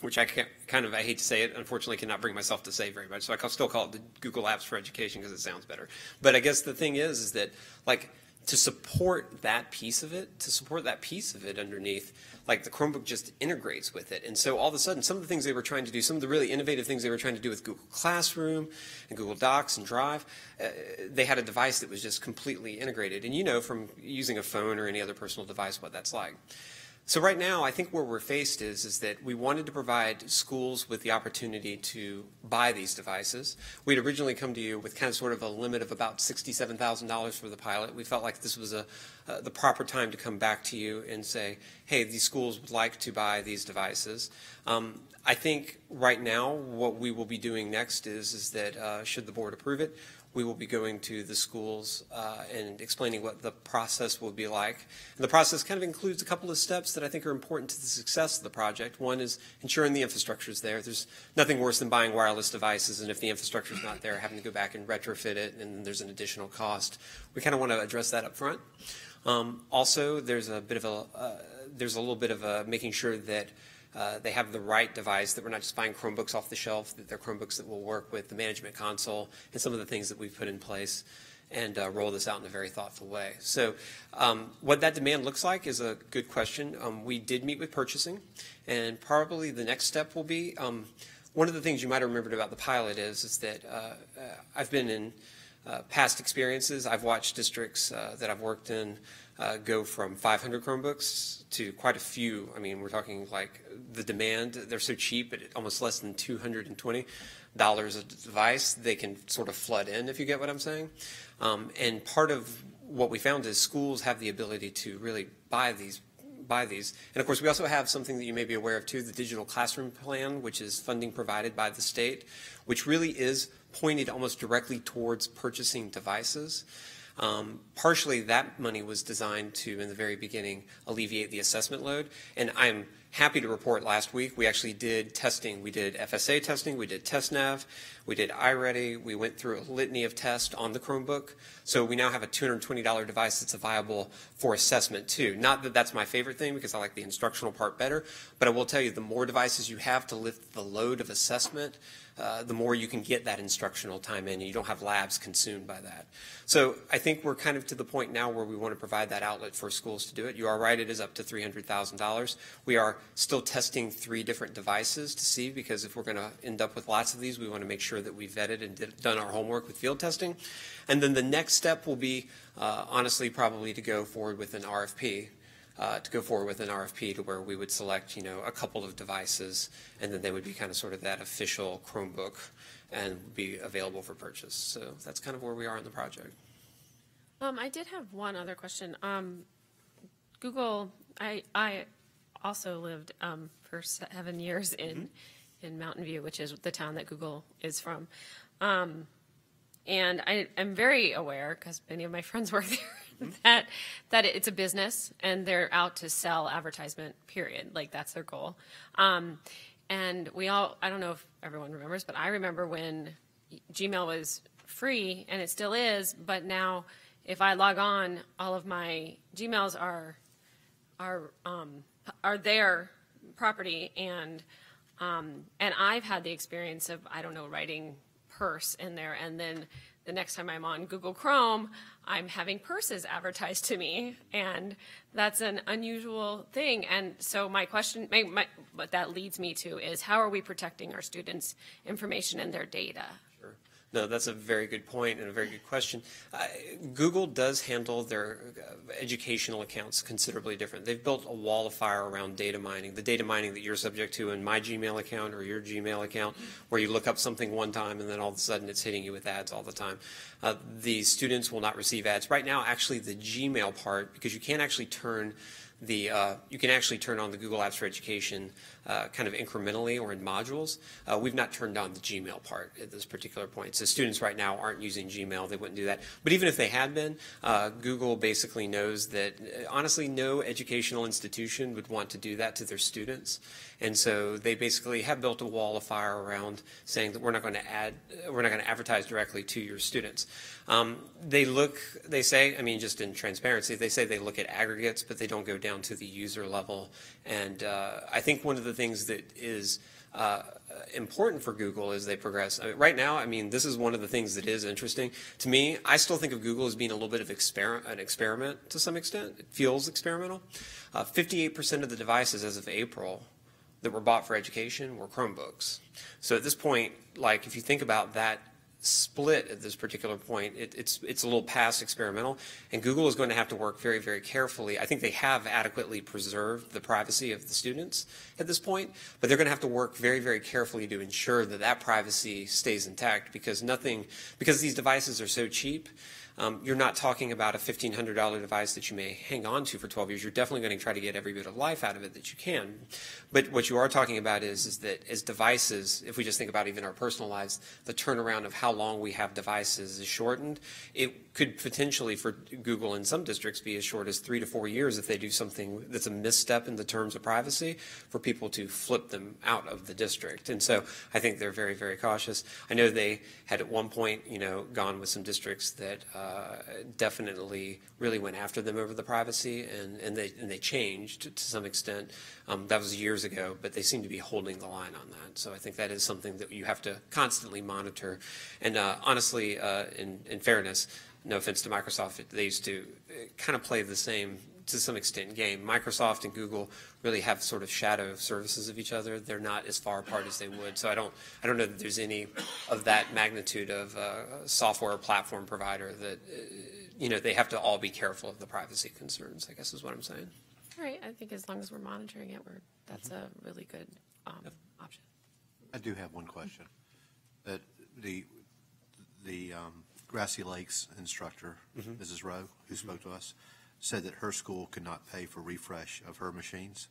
which I I hate to say it, unfortunately cannot bring myself to say very much, so I still call it the Google Apps for Education because it sounds better. But I guess the thing is that, like, to support that piece of it, underneath, like the Chromebook just integrates with it. And so all of a sudden, some of the things they were trying to do, some of the really innovative things they were trying to do with Google Classroom and Google Docs and Drive, they had a device that was just completely integrated. And you know from using a phone or any other personal device what that's like. So right now, I think where we're faced is that we wanted to provide schools with the opportunity to buy these devices. We had originally come to you with kind of sort of a limit of about $67,000 for the pilot. We felt like this was the proper time to come back to you and say, hey, these schools would like to buy these devices. I think right now what we will be doing next is that should the board approve it, we will be going to the schools and explaining what the process will be like. And the process kind of includes a couple of steps that I think are important to the success of the project. One is ensuring the infrastructure is there. There's nothing worse than buying wireless devices, and if the infrastructure is not there, having to go back and retrofit it, and there's an additional cost. We kind of want to address that up front. Also, there's a little bit of making sure that they have the right device, that we're not just buying Chromebooks off the shelf, that they're Chromebooks that will work with the management console and some of the things that we've put in place, and roll this out in a very thoughtful way. So what that demand looks like is a good question. We did meet with purchasing, and probably the next step will be, one of the things you might have remembered about the pilot is that I've been in past experiences. I've watched districts that I've worked in go from 500 Chromebooks to quite a few. I mean, we're talking like the demand, they're so cheap at almost less than $220 a device, they can sort of flood in, if you get what I'm saying. And part of what we found is schools have the ability to really buy these. And of course, we also have something that you may be aware of too, the Digital Classroom Plan, which is funding provided by the state, which really is pointed almost directly towards purchasing devices. Partially, that money was designed to, in the very beginning, alleviate the assessment load. And I'm happy to report last week we actually did testing. We did FSA testing, we did TestNav, we did iReady, we went through a litany of tests on the Chromebook. So we now have a $220 device that's viable for assessment too. Not that that's my favorite thing because I like the instructional part better, but I will tell you the more devices you have to lift the load of assessment, the more you can get that instructional time in, and you don't have labs consumed by that. So I think we're kind of to the point now where we want to provide that outlet for schools to do it. You are right, it is up to $300,000. We are still testing 3 different devices to see, because if we're going to end up with lots of these, we want to make sure that we vetted and done our homework with field testing. And then the next step will be, honestly, probably to go forward with an RFP. To where we would select, a couple of devices, and then they would be kind of sort of that official Chromebook and be available for purchase. So that's kind of where we are in the project. I did have one other question. Google, I also lived for 7 years in Mountain View, which is the town that Google is from. And I'm very aware, because many of my friends work there, that it's a business and they're out to sell advertisement, period. Like, that's their goal. And we all, I don't know if everyone remembers, but I remember when Gmail was free, and it still is, but now if I log on, all of my Gmails are their property, and I've had the experience of, I don't know, writing purse in there, and then the next time I'm on Google Chrome, I'm having purses advertised to me, and that's an unusual thing. And so my question, what that leads me to is, how are we protecting our students' information and their data? Sure. No, that's a very good point and a very good question. Google does handle their educational accounts considerably different. They've built a wall of fire around data mining, the data mining that you're subject to in my Gmail account or your Gmail account, where you look up something one time and then all of a sudden it's hitting you with ads all the time. The students will not receive ads. Right now, actually, the Gmail part, because you can actually turn on the Google Apps for Education kind of incrementally or in modules. We've not turned on the Gmail part at this particular point. So students right now aren't using Gmail. They wouldn't do that. But even if they had been, Google basically knows that, honestly, no educational institution would want to do that to their students. And so they basically have built a wall of fire around saying that we're not going to advertise directly to your students. They say, I mean, just in transparency, they say they look at aggregates, but they don't go down to the user level. And I think one of the things that is important for Google as they progress. Right now, I mean, this is one of the things that is interesting. To me, I still think of Google as being a little bit of an experiment to some extent. It feels experimental. 58% of the devices as of April that were bought for education were Chromebooks. So at this point, like, if you think about that split at this particular point, it's a little past experimental, and Google is going to have to work very, very carefully. I think they have adequately preserved the privacy of the students at this point, but they're going to have to work very, very carefully to ensure that that privacy stays intact, because these devices are so cheap. You're not talking about a $1,500 device that you may hang on to for 12 years. You're definitely going to try to get every bit of life out of it that you can. But what you are talking about is that as devices, if we just think about even our personal lives, the turnaround of how long we have devices is shortened. It could potentially, for Google in some districts, be as short as 3 to 4 years if they do something that's a misstep in the terms of privacy, for people to flip them out of the district. And so I think they're very, very cautious. I know they had at one point, gone with some districts that definitely really went after them over the privacy, and they changed to some extent. That was years ago, but they seem to be holding the line on that. So I think that is something that you have to constantly monitor. And honestly, in fairness, no offense to Microsoft, they used to kind of play the same, to some extent, game. Microsoft and Google really have sort of shadow services of each other. They're not as far apart as they would. So I don't know that there's any of that magnitude of software platform provider that they have to all be careful of the privacy concerns, I guess is what I'm saying. All right. I think as long as we're monitoring it, that's a really good option. I do have one question. That the Grassy Lakes instructor, Mrs. Rowe, who spoke to us, said that her school could not pay for refresh of her machines,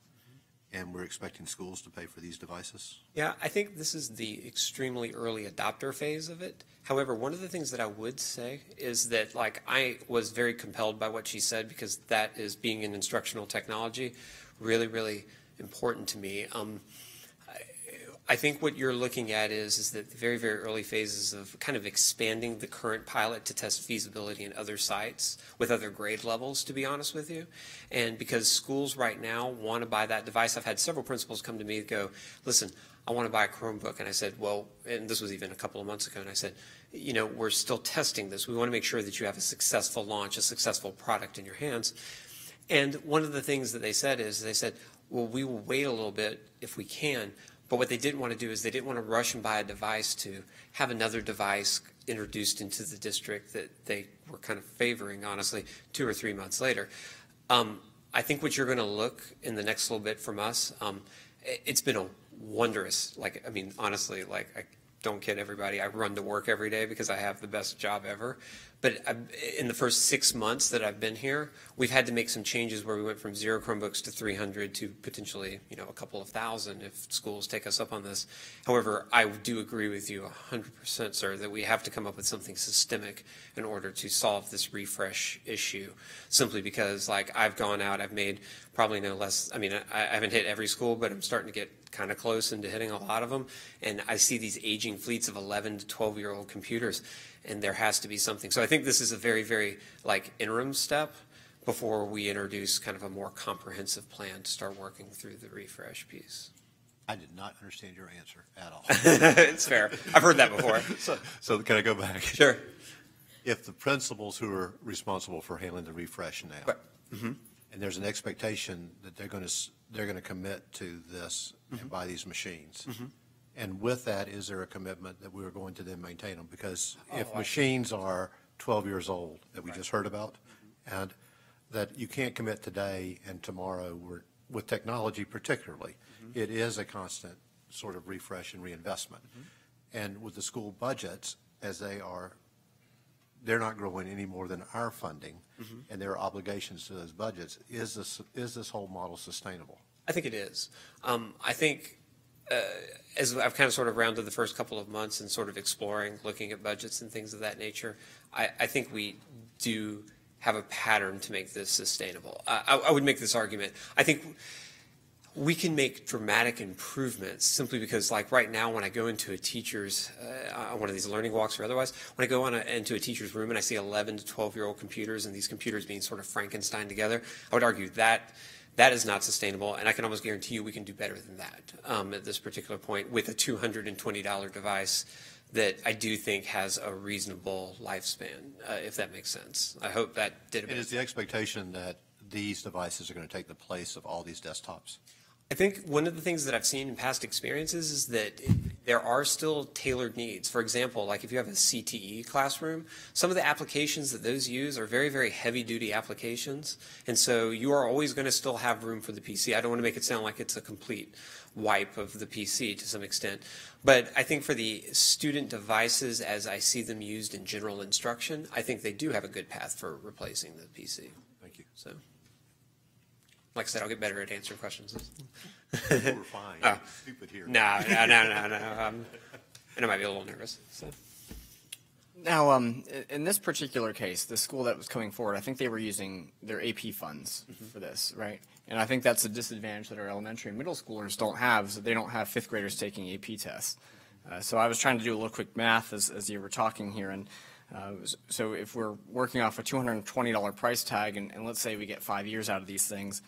and we're expecting schools to pay for these devices? Yeah, I think this is the extremely early adopter phase of it. However, one of the things that I would say is that, I was very compelled by what she said, because that is, being in instructional technology, really, really important to me. I think what you're looking at is that the very, very early phases of kind of expanding the current pilot to test feasibility in other sites with other grade levels, to be honest with you. And because schools right now want to buy that device, I've had several principals come to me and go, listen, I want to buy a Chromebook. And I said, well, and this was even a couple of months ago, and I said, you know, we're still testing this. We want to make sure that you have a successful launch, a successful product in your hands. And one of the things that they said is, they said, well, we will wait a little bit if we can. But what they didn't want to do is they didn't want to rush and buy a device to have another device introduced into the district that they were kind of favoring, honestly, 2 or 3 months later. I think what you're going to look in the next little bit from us, it's been a wondrous, like, I mean, honestly, like, I don't kid everybody, I run to work every day because I have the best job ever. But in the first 6 months that I've been here, we've had to make some changes where we went from 0 Chromebooks to 300 to potentially, you know, a couple of thousand if schools take us up on this. However, I do agree with you 100%, sir, that we have to come up with something systemic in order to solve this refresh issue. Simply because, like, I've gone out, I've made probably no less, I mean, I haven't hit every school, but I'm starting to get kind of close into hitting a lot of them. And I see these aging fleets of 11 to 12-year-old computers, and there has to be something. So I think this is a very, very, like, interim step before we introduce kind of a more comprehensive plan to start working through the refresh piece. I did not understand your answer at all. It's fair. I've heard that before. So can I go back? Sure. If the principals who are responsible for handling the refresh now, and there's an expectation that they're going to commit to this and buy these machines. And with that, is there a commitment that we are going to then maintain them? Because if machines are 12 years old that we just heard about, and that you can't commit today and tomorrow, with technology particularly, it is a constant sort of refresh and reinvestment. And with the school budgets, as they're not growing any more than our funding, and their obligations to those budgets. Is this whole model sustainable? I think it is. I think as I've kind of sort of rounded the first couple of months and sort of exploring, looking at budgets and things of that nature, I think we do have a pattern to make this sustainable. I would make this argument. I think we can make dramatic improvements simply because, like, right now when I go into a teacher's, one of these learning walks or otherwise, when I go into a teacher's room and I see 11 to 12-year-old computers and these computers being sort of Frankenstein together, I would argue that that is not sustainable, and I can almost guarantee you we can do better than that at this particular point with a $220 device that I do think has a reasonable lifespan, if that makes sense. I hope that did a bit. Is the expectation that these devices are going to take the place of all these desktops? I think one of the things that I've seen in past experiences is that there are still tailored needs. For example, like if you have a CTE classroom, some of the applications that those use are very, very heavy-duty applications. And so you are always going to still have room for the PC. I don't want to make it sound like it's a complete wipe of the PC to some extent. But I think for the student devices, as I see them used in general instruction, I think they do have a good path for replacing the PC. Thank you. So, like I said, I'll get better at answering questions. You were fine. Stupid here. No. And I might be a little nervous. So. Now, in this particular case, the school that was coming forward, I think they were using their AP funds for this, right? And I think that's a disadvantage that our elementary and middle schoolers don't have, is that they don't have fifth graders taking AP tests. So I was trying to do a little quick math as you were talking here, and so if we're working off a $220 price tag, and let's say we get 5 years out of these things,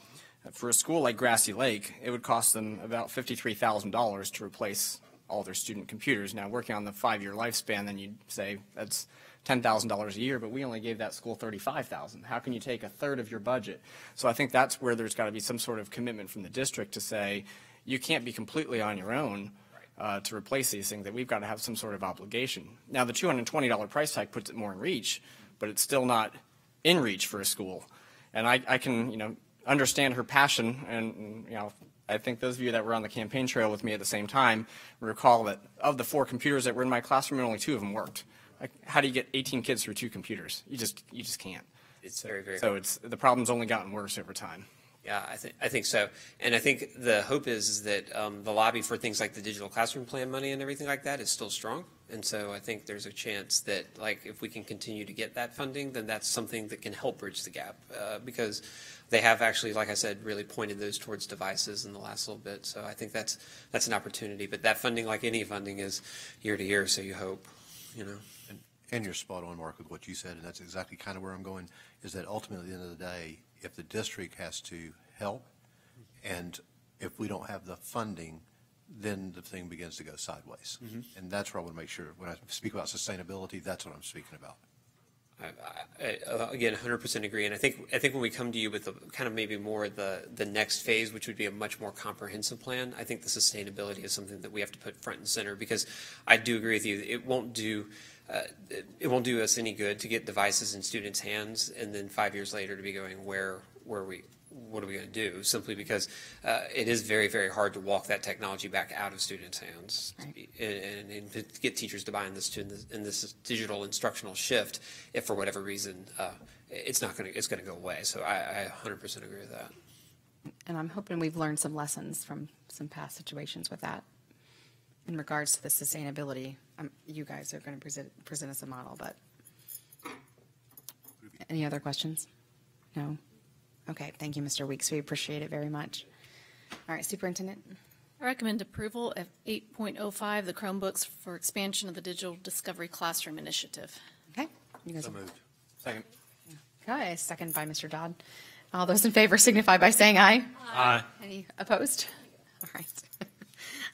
for a school like Grassy Lake, it would cost them about $53,000 to replace all their student computers. Now, working on the 5-year lifespan, then you'd say that's $10,000 a year, but we only gave that school $35,000. How can you take a third of your budget? So I think that's where there's got to be some sort of commitment from the district to say you can't be completely on your own to replace these things, that we've got to have some sort of obligation. Now, the $220 price tag puts it more in reach, but it's still not in reach for a school. And I can, understand her passion, and, I think those of you that were on the campaign trail with me at the same time recall that of the 4 computers that were in my classroom, only 2 of them worked. Like, how do you get 18 kids through 2 computers? You just can't. It's very, very so the problem's only gotten worse over time. Yeah, I think so. And I think the hope is that the lobby for things like the digital classroom plan money and everything like that is still strong. And so I think there's a chance that, like, if we can continue to get that funding, then that's something that can help bridge the gap because they have actually, like I said, really pointed those towards devices in the last little bit. So I think that's an opportunity. But that funding, like any funding, is year to year. So you hope, you know. And you're spot on, Mark, with what you said, and that's exactly kind of where I'm going, is that ultimately at the end of the day, if the district has to help, and if we don't have the funding, then the thing begins to go sideways. Mm-hmm. And that's where I want to make sure, when I speak about sustainability, that's what I'm speaking about. Again, 100% agree. And I think when we come to you with the kind of maybe more the next phase, which would be a much more comprehensive plan, I think the sustainability is something that we have to put front and center, because I do agree with you. It won't do us any good to get devices in students' hands and then 5 years later to be going, what are we going to do? Simply because it is very, very hard to walk that technology back out of students' hands, right, and to get teachers to buy in this digital instructional shift. If for whatever reason it's going to go away. So I 100% agree with that. And I'm hoping we've learned some lessons from some past situations with that. In regards to the sustainability, you guys are going to present us a model, but any other questions? No? Okay, thank you, Mr. Weeks. We appreciate it very much. All right, Superintendent. I recommend approval of 8.05, the Chromebooks for expansion of the Digital Discovery Classroom Initiative. Okay. You guys So moved. Second. Okay, second by Mr. Dodd. All those in favor signify by saying aye. Aye. Any opposed? All right.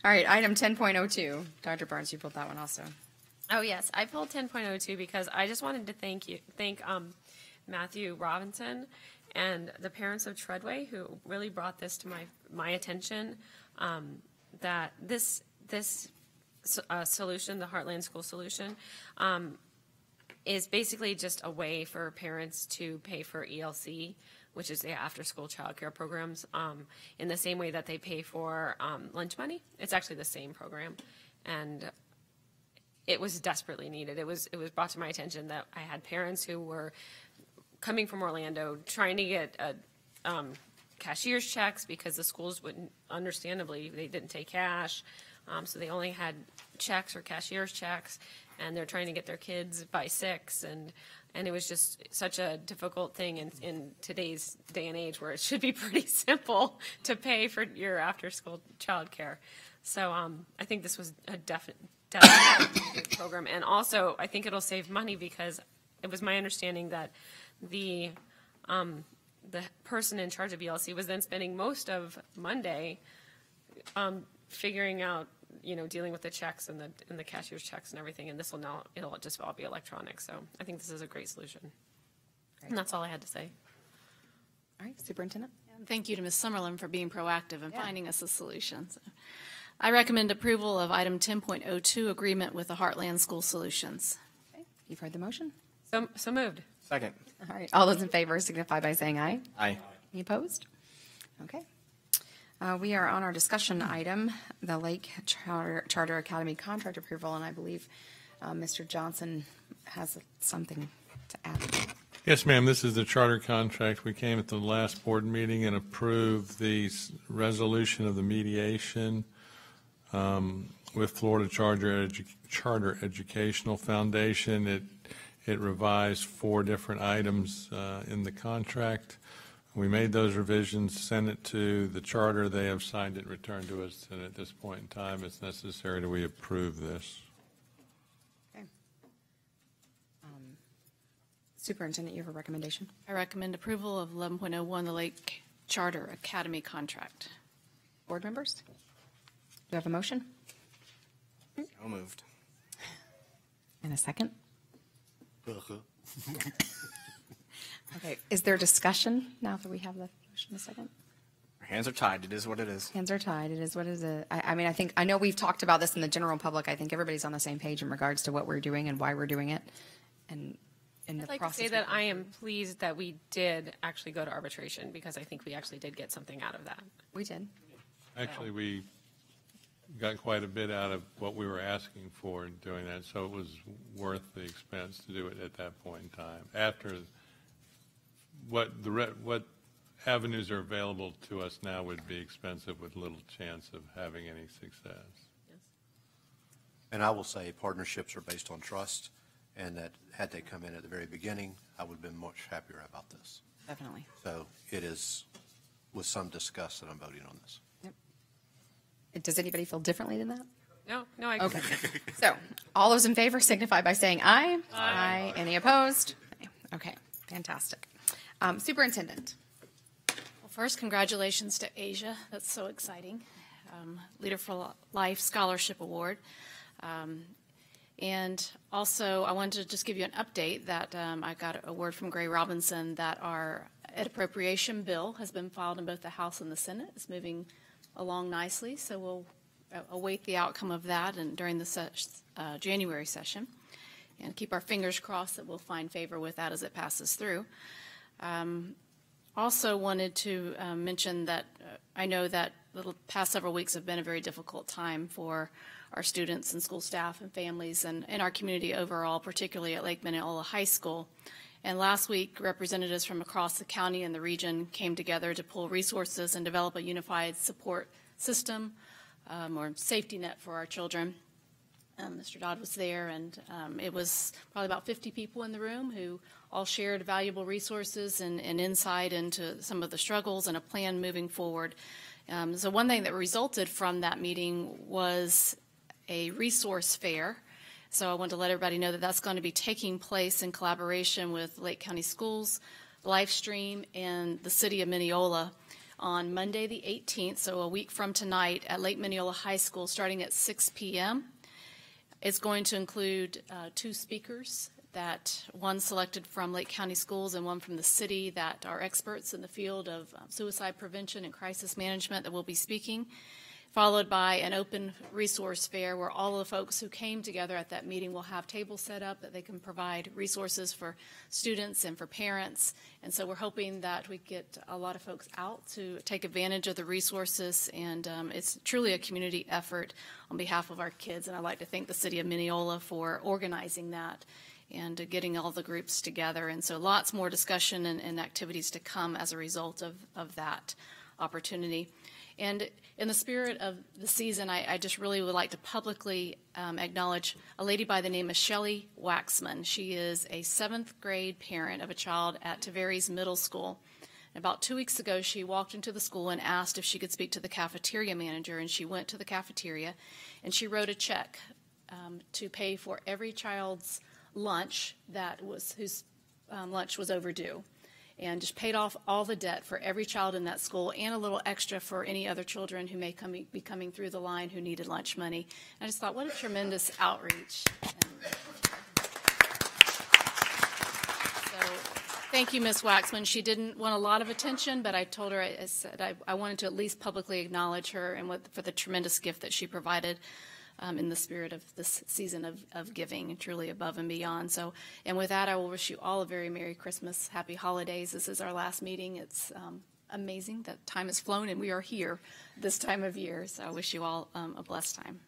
All right, item 10.02. Dr. Barnes, you pulled that one also. Oh, yes. I pulled 10.02 because I just wanted to thank Matthew Robinson and the parents of Treadway, who really brought this to my attention, that this solution, the Heartland School Solution, is basically just a way for parents to pay for ELC, which is the after-school childcare programs, in the same way that they pay for lunch money. It's actually the same program, and it was desperately needed. It was brought to my attention that I had parents who were coming from Orlando trying to get cashier's checks because the schools wouldn't, understandably, they didn't take cash, so they only had checks or cashier's checks, and they're trying to get their kids by 6, and it was just such a difficult thing in today's day and age where it should be pretty simple to pay for your after-school childcare. So I think this was a definite program, and also I think it'll save money because it was my understanding that the person in charge of ELC was then spending most of Monday figuring out, dealing with the checks and the cashier's checks and everything, and it'll just all be electronic. So I think this is a great solution. Great. And that's all I had to say. All right, Superintendent. Thank you to Ms. Summerlin for being proactive and finding us a solution. So I recommend approval of item 10.02, agreement with the Heartland School Solutions. Okay. You've heard the motion. So moved. Second. All right. All those in favor signify by saying aye. Aye. Any opposed? Okay. We are on our discussion item, the Lake Charter Academy contract approval, and I believe Mr. Johnson has something to add. Yes, ma'am. This is the charter contract. We came at the last board meeting and approved the resolution of the mediation with Florida Charter Educational Foundation. It revised 4 different items in the contract. We made those revisions, sent it to the charter. They have signed it, returned to us, and at this point in time, it's necessary that we approve this. Okay. Superintendent, you have a recommendation? I recommend approval of 11.01, the Lake Charter Academy contract. Board members? Do you have a motion? So moved. And a second? Okay, is there discussion now that we have the motion? A second? Our hands are tied. It is what it is. Hands are tied. It is what it is. I know we've talked about this in the general public. I think everybody's on the same page in regards to what we're doing and why we're doing it. And in the I'd like process. to say that I am pleased that we did actually go to arbitration because I think we actually did get something out of that. We did. Actually, we got quite a bit out of what we were asking for in doing that, so it was worth the expense to do it at that point in time. After what avenues are available to us now would be expensive with little chance of having any success. And I will say partnerships are based on trust, and that had they come in at the very beginning, I would have been much happier about this. Definitely. So it is with some disgust that I'm voting on this. Yep. Does anybody feel differently than that? No, I agree. Okay. So all those in favor signify by saying aye. Aye. Any opposed? Okay, fantastic. Superintendent. Well, first, congratulations to Asia. That's so exciting. Leader for Life Scholarship Award. And also, I wanted to just give you an update that I got a word from Gray Robinson that our ed appropriation bill has been filed in both the House and the Senate. It's moving along nicely, so we'll await the outcome of that and during the January session, and keep our fingers crossed that we'll find favor with that as it passes through. Also wanted to mention that I know that the past several weeks have been a very difficult time for our students and school staff and families and our community overall, particularly at Lake Minneola High School. And last week, representatives from across the county and the region came together to pool resources and develop a unified support system or safety net for our children. Mr. Dodd was there, and it was probably about 50 people in the room who all shared valuable resources and insight into some of the struggles and a plan moving forward. So one thing that resulted from that meeting was a resource fair. So I want to let everybody know that that's going to be taking place in collaboration with Lake County Schools, Livestream, and the City of Mineola on Monday the 18th, so a week from tonight, at Lake Minneola High School, starting at 6 p.m. It's going to include 2 speakers, one selected from Lake County Schools and one from the city that are experts in the field of suicide prevention and crisis management that will be speaking, followed by an open resource fair where all of the folks who came together at that meeting will have tables set up that they can provide resources for students and for parents. And so we're hoping that we get a lot of folks out to take advantage of the resources, and it's truly a community effort on behalf of our kids. And I'd like to thank the City of Mineola for organizing that and getting all the groups together. And so lots more discussion and activities to come as a result of that opportunity. And in the spirit of the season, I just really would like to publicly acknowledge a lady by the name of Shelley Waxman. She is a 7th grade parent of a child at Tavares Middle School. And about 2 weeks ago, she walked into the school and asked if she could speak to the cafeteria manager, and she went to the cafeteria and she wrote a check to pay for every child's lunch whose lunch was overdue, and just paid off all the debt for every child in that school and a little extra for any other children who may be coming through the line who needed lunch money. And I just thought, what a tremendous outreach. So thank you, Ms. Waxman. She didn't want a lot of attention, but I told her, I said I wanted to at least publicly acknowledge her and for the tremendous gift that she provided in the spirit of this season of giving, truly above and beyond. So, and with that, I will wish you all a very Merry Christmas, Happy Holidays. This is our last meeting. It's amazing that time has flown and we are here this time of year. So I wish you all a blessed time.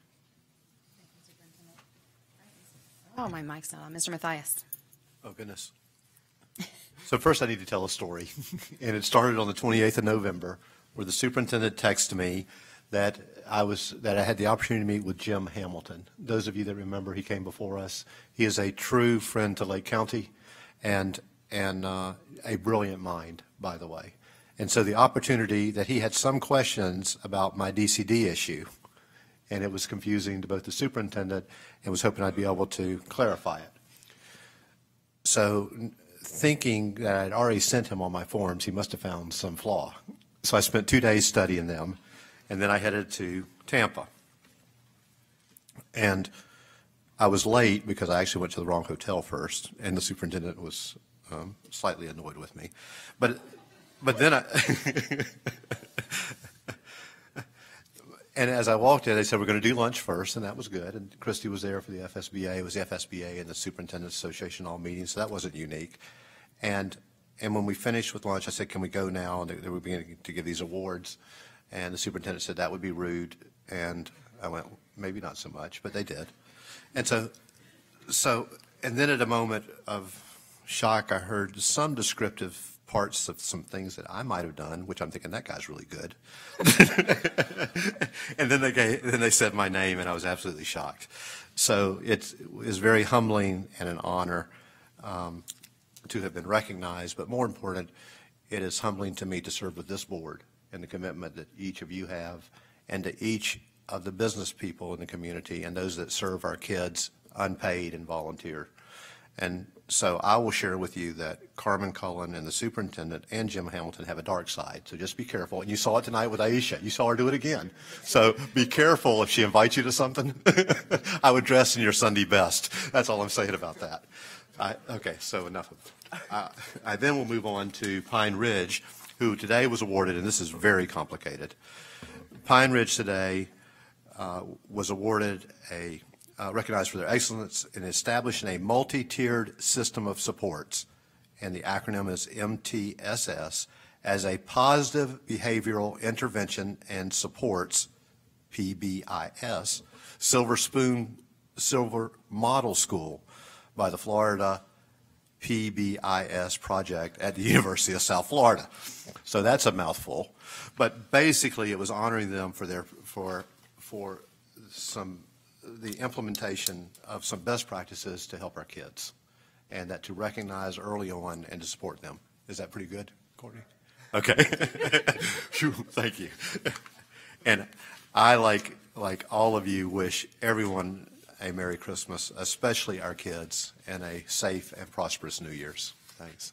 Oh, my mic's not on. Mr. Mathias. Oh, goodness. So first I need to tell a story. And it started on the 28th of November, where the superintendent texted me that I had the opportunity to meet with Jim Hamilton. Those of you that remember, he came before us. He is a true friend to Lake County and a brilliant mind, by the way. And so the opportunity that he had some questions about my DCD issue, and it was confusing to both the superintendent and was hoping I'd be able to clarify it. So thinking that I'd already sent him all my forms, he must have found some flaw. So I spent 2 days studying them. And then I headed to Tampa. And I was late because I actually went to the wrong hotel first, and the superintendent was slightly annoyed with me. But then and as I walked in, they said, we're going to do lunch first, and that was good. And Christy was there for the FSBA. It was the FSBA and the Superintendent's Association all meetings, so that wasn't unique. And when we finished with lunch, I said, can we go now? And they were beginning to give these awards. And the superintendent said that would be rude, and I went, maybe not so much, but they did. And so, and then at a moment of shock, I heard some descriptive parts of some things that I might have done, which I'm thinking that guy's really good. And then they said my name, and I was absolutely shocked. So it is very humbling and an honor to have been recognized, but more important, it is humbling to me to serve with this board and the commitment that each of you have, and to each of the business people in the community and those that serve our kids unpaid and volunteer. And so I will share with you that Carmen Cullen and the superintendent and Jim Hamilton have a dark side. So just be careful. And you saw it tonight with Aisha. You saw her do it again. So be careful if she invites you to something. I would dress in your Sunday best. That's all I'm saying about that. Okay, so enough of I then will move on to Pine Ridge, who today was awarded, and this is very complicated. Pine Ridge today was awarded recognized for their excellence in establishing a multi-tiered system of supports, and the acronym is MTSS, as a positive behavioral intervention and supports, PBIS, Silver Model School by the Florida PBIS project at the University of South Florida. So that's a mouthful, but basically it was honoring them for the implementation of some best practices to help our kids, and that to recognize early on and to support them. Is that pretty good, Courtney? Okay. Thank you. And I, like all of you, wish everyone a Merry Christmas, especially our kids, and a safe and prosperous New Year's. Thanks.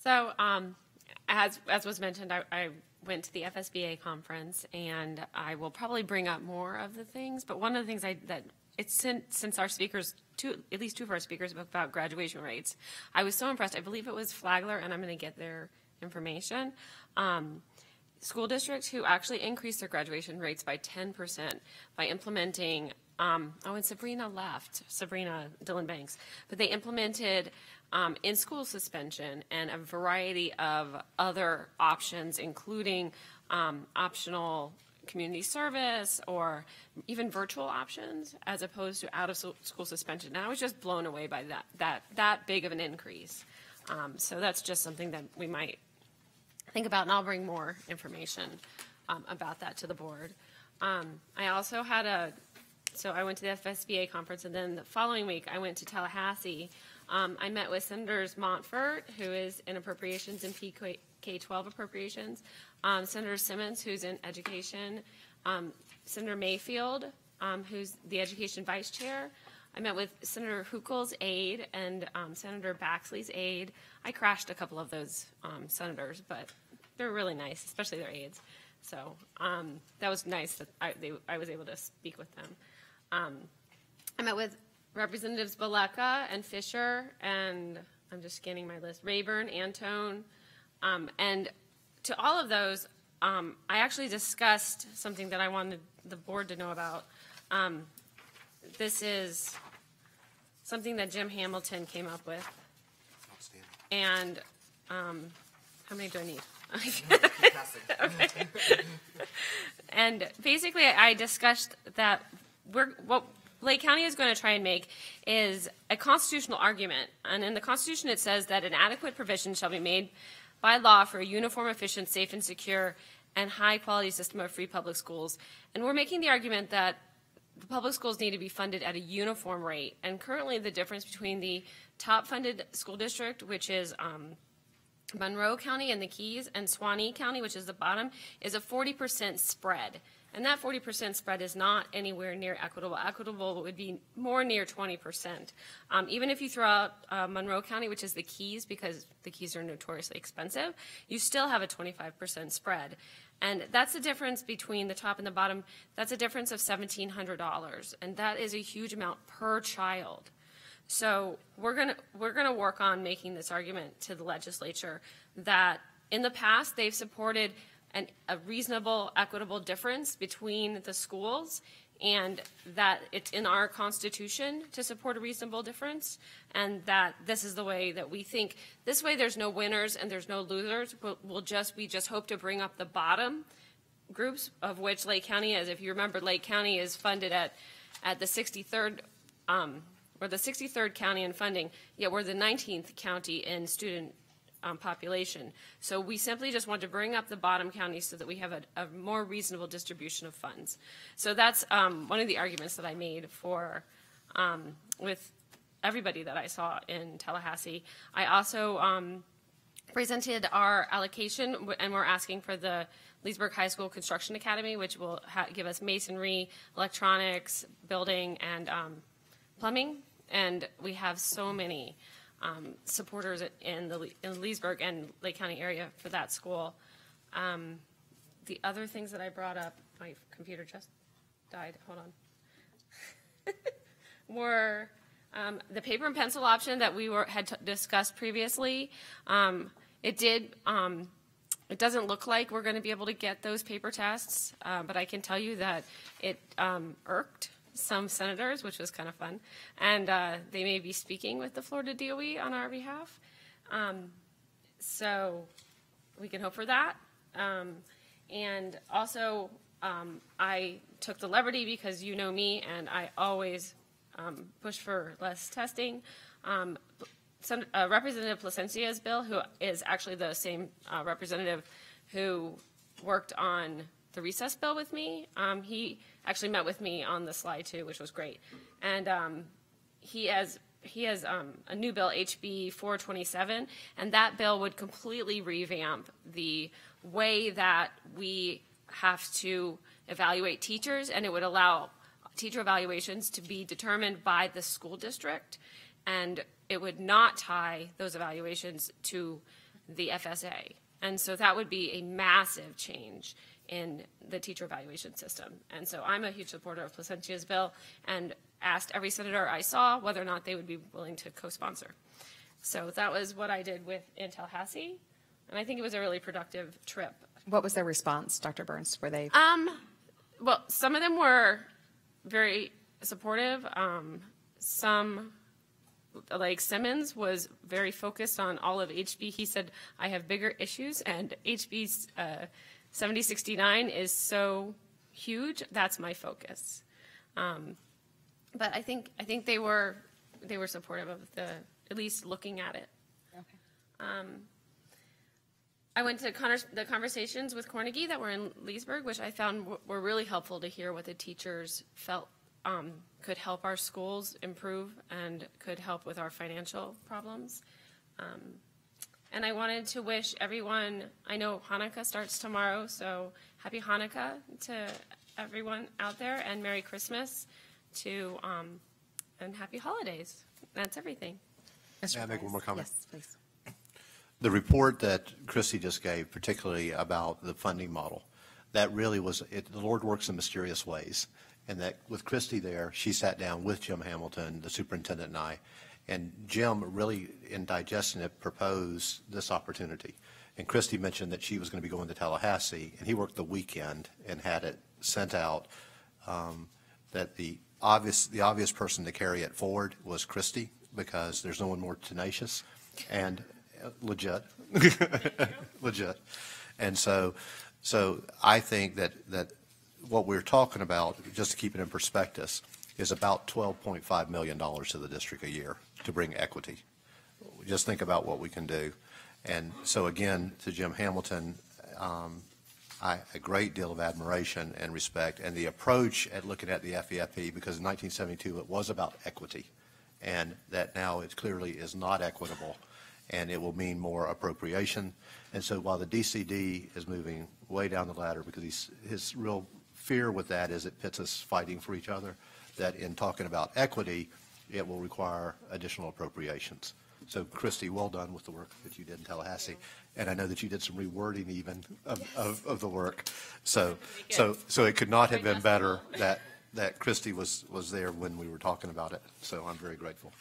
So, as was mentioned, I went to the FSBA conference, and I will probably bring up more of the things. But one of the things since our speakers, at least two of our speakers, spoke about graduation rates, I was so impressed. I believe it was Flagler, and I'm going to get their information. School districts who actually increased their graduation rates by 10% by implementing, and Sabrina Dillon Banks, but they implemented in-school suspension and a variety of other options, including optional community service or even virtual options, as opposed to out-of-school suspension. And I was just blown away by that big of an increase. So that's just something that we might think about, and I'll bring more information about that to the board. I also had so I went to the FSBA conference, and then the following week I went to Tallahassee. I met with Senators Montfort, who is in appropriations and K-12 appropriations, Senator Simmons, who's in education, Senator Mayfield, who's the education vice chair. I met with Senator Huckel's aide and Senator Baxley's aide. I crashed a couple of those senators, but they're really nice, especially their aides. So that was nice that I was able to speak with them. I met with Representatives Baleka and Fisher, and I'm just scanning my list, Rayburn, Antone, and to all of those, I actually discussed something that I wanted the board to know about. This is something that Jim Hamilton came up with. And how many do I need? Okay. And basically, I discussed that what Lake County is going to try and make is a constitutional argument. And in the Constitution, it says that an adequate provision shall be made by law for a uniform, efficient, safe, and secure, and high-quality system of free public schools. And we're making the argument that the public schools need to be funded at a uniform rate. And currently, the difference between the top-funded school district, which is Monroe County and the Keys, and Suwannee County, which is the bottom, is a 40% spread. And that 40% spread is not anywhere near equitable. Equitable would be more near 20%. Even if you throw out Monroe County, which is the Keys, because the Keys are notoriously expensive, you still have a 25% spread. And that's the difference between the top and the bottom. That's a difference of $1,700, and that is a huge amount per child. So we're gonna work on making this argument to the legislature that in the past they've supported a reasonable, equitable difference between the schools, and that it's in our Constitution to support a reasonable difference, and that this is the way that we think. This way there's no winners and there's no losers. We just hope to bring up the bottom groups, of which Lake County is. If you remember, Lake County is funded at the 63rd, or we're the 63rd county in funding, yet we're the 19th county in student population. So we simply just want to bring up the bottom counties so that we have a more reasonable distribution of funds. So that's one of the arguments that I made for with everybody that I saw in Tallahassee. I also presented our allocation, and we're asking for the Leesburg High School Construction Academy, which will give us masonry, electronics, building, and plumbing. And we have so many supporters in Leesburg and Lake County area for that school. The other things that I brought up, my computer just died, hold on, were the paper and pencil option that we had discussed previously. It doesn't look like we're going to be able to get those paper tests, but I can tell you that it irked some senators, which was kind of fun, and they may be speaking with the Florida DOE on our behalf. So we can hope for that. And also, I took the liberty, because you know me, and I always push for less testing. Representative Placencia's bill, who is actually the same representative who worked on the recess bill with me, he actually met with me on the slide too, which was great. And he has a new bill, HB 427, and that bill would completely revamp the way that we have to evaluate teachers, and it would allow teacher evaluations to be determined by the school district, and it would not tie those evaluations to the FSA. And so that would be a massive change in the teacher evaluation system. And so I'm a huge supporter of Placencia's bill and asked every senator I saw whether or not they would be willing to co-sponsor. So that was what I did in Tallahassee, and I think it was a really productive trip. What was their response, Dr. Burns? Were they? Well, some of them were very supportive. Some, like Simmons, was very focused on all of HB. He said, I have bigger issues, and HB 7069 is so huge, that's my focus. But I think they were supportive of at least looking at it. Okay. I went to the conversations with Carnegie that were in Leesburg, which I found were really helpful to hear what the teachers felt could help our schools improve and could help with our financial problems. And I wanted to wish everyone, I know Hanukkah starts tomorrow, so happy Hanukkah to everyone out there, and Merry Christmas and happy holidays. That's everything. May I make one more comment? Yes, please. The report that Christy just gave, particularly about the funding model, that really was, the Lord works in mysterious ways. And that with Christy there, she sat down with Jim Hamilton, the superintendent, and I. And Jim really, in digesting it, proposed this opportunity. And Christy mentioned that she was going to be going to Tallahassee, and he worked the weekend and had it sent out that the obvious person to carry it forward was Christy, because there's no one more tenacious and legit. And so I think that what we're talking about, just to keep it in perspective, is about $12.5 million to the district a year to bring equity. Just think about what we can do. And so again, to Jim Hamilton, a great deal of admiration and respect, and the approach at looking at the FEFP, because in 1972 it was about equity, and that now it clearly is not equitable, and it will mean more appropriation. And so while the DCD is moving way down the ladder, because his real fear with that is it pits us fighting for each other, that in talking about equity, it will require additional appropriations. So Christy, well done with the work that you did in Tallahassee. And I know that you did some rewording even of the work. So it could not have been better that Christy was there when we were talking about it. So I'm very grateful.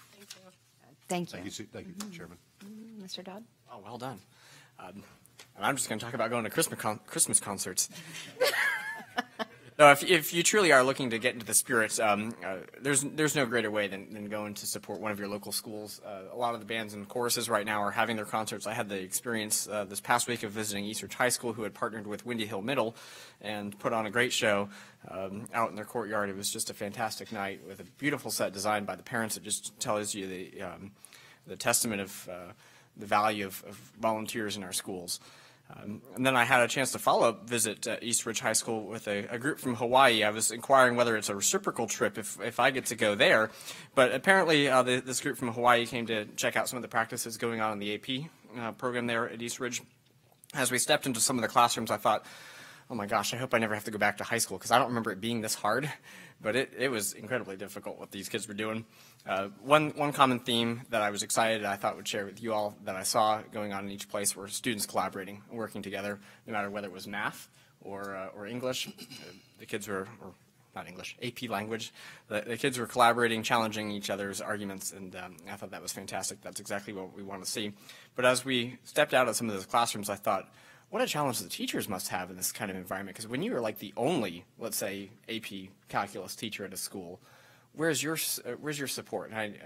Thank you. Thank you, Chairman. Mr. Dodd? Oh, well done. And I'm just going to talk about going to Christmas concerts. So if you truly are looking to get into the spirit, there's no greater way than going to support one of your local schools. A lot of the bands and choruses right now are having their concerts. I had the experience this past week of visiting East Ridge High School, who had partnered with Windy Hill Middle and put on a great show out in their courtyard. It was just a fantastic night with a beautiful set designed by the parents. It just tells you the testament of the value of volunteers in our schools. And then I had a chance to follow-up visit East Ridge High School with a group from Hawaii. I was inquiring whether it's a reciprocal trip if I get to go there. But apparently this group from Hawaii came to check out some of the practices going on in the AP program there at East Ridge. As we stepped into some of the classrooms, I thought, oh my gosh, I hope I never have to go back to high school, because I don't remember it being this hard. But it was incredibly difficult what these kids were doing. One common theme that I was excited I thought would share with you all that I saw going on in each place were students collaborating and working together, no matter whether it was math or English. The kids were, or not English, AP language. The kids were collaborating, challenging each other's arguments, and I thought that was fantastic. That's exactly what we want to see. But as we stepped out of some of those classrooms, I thought, what a challenge the teachers must have in this kind of environment, because when you are like the only, let's say, AP calculus teacher at a school, where's your support? And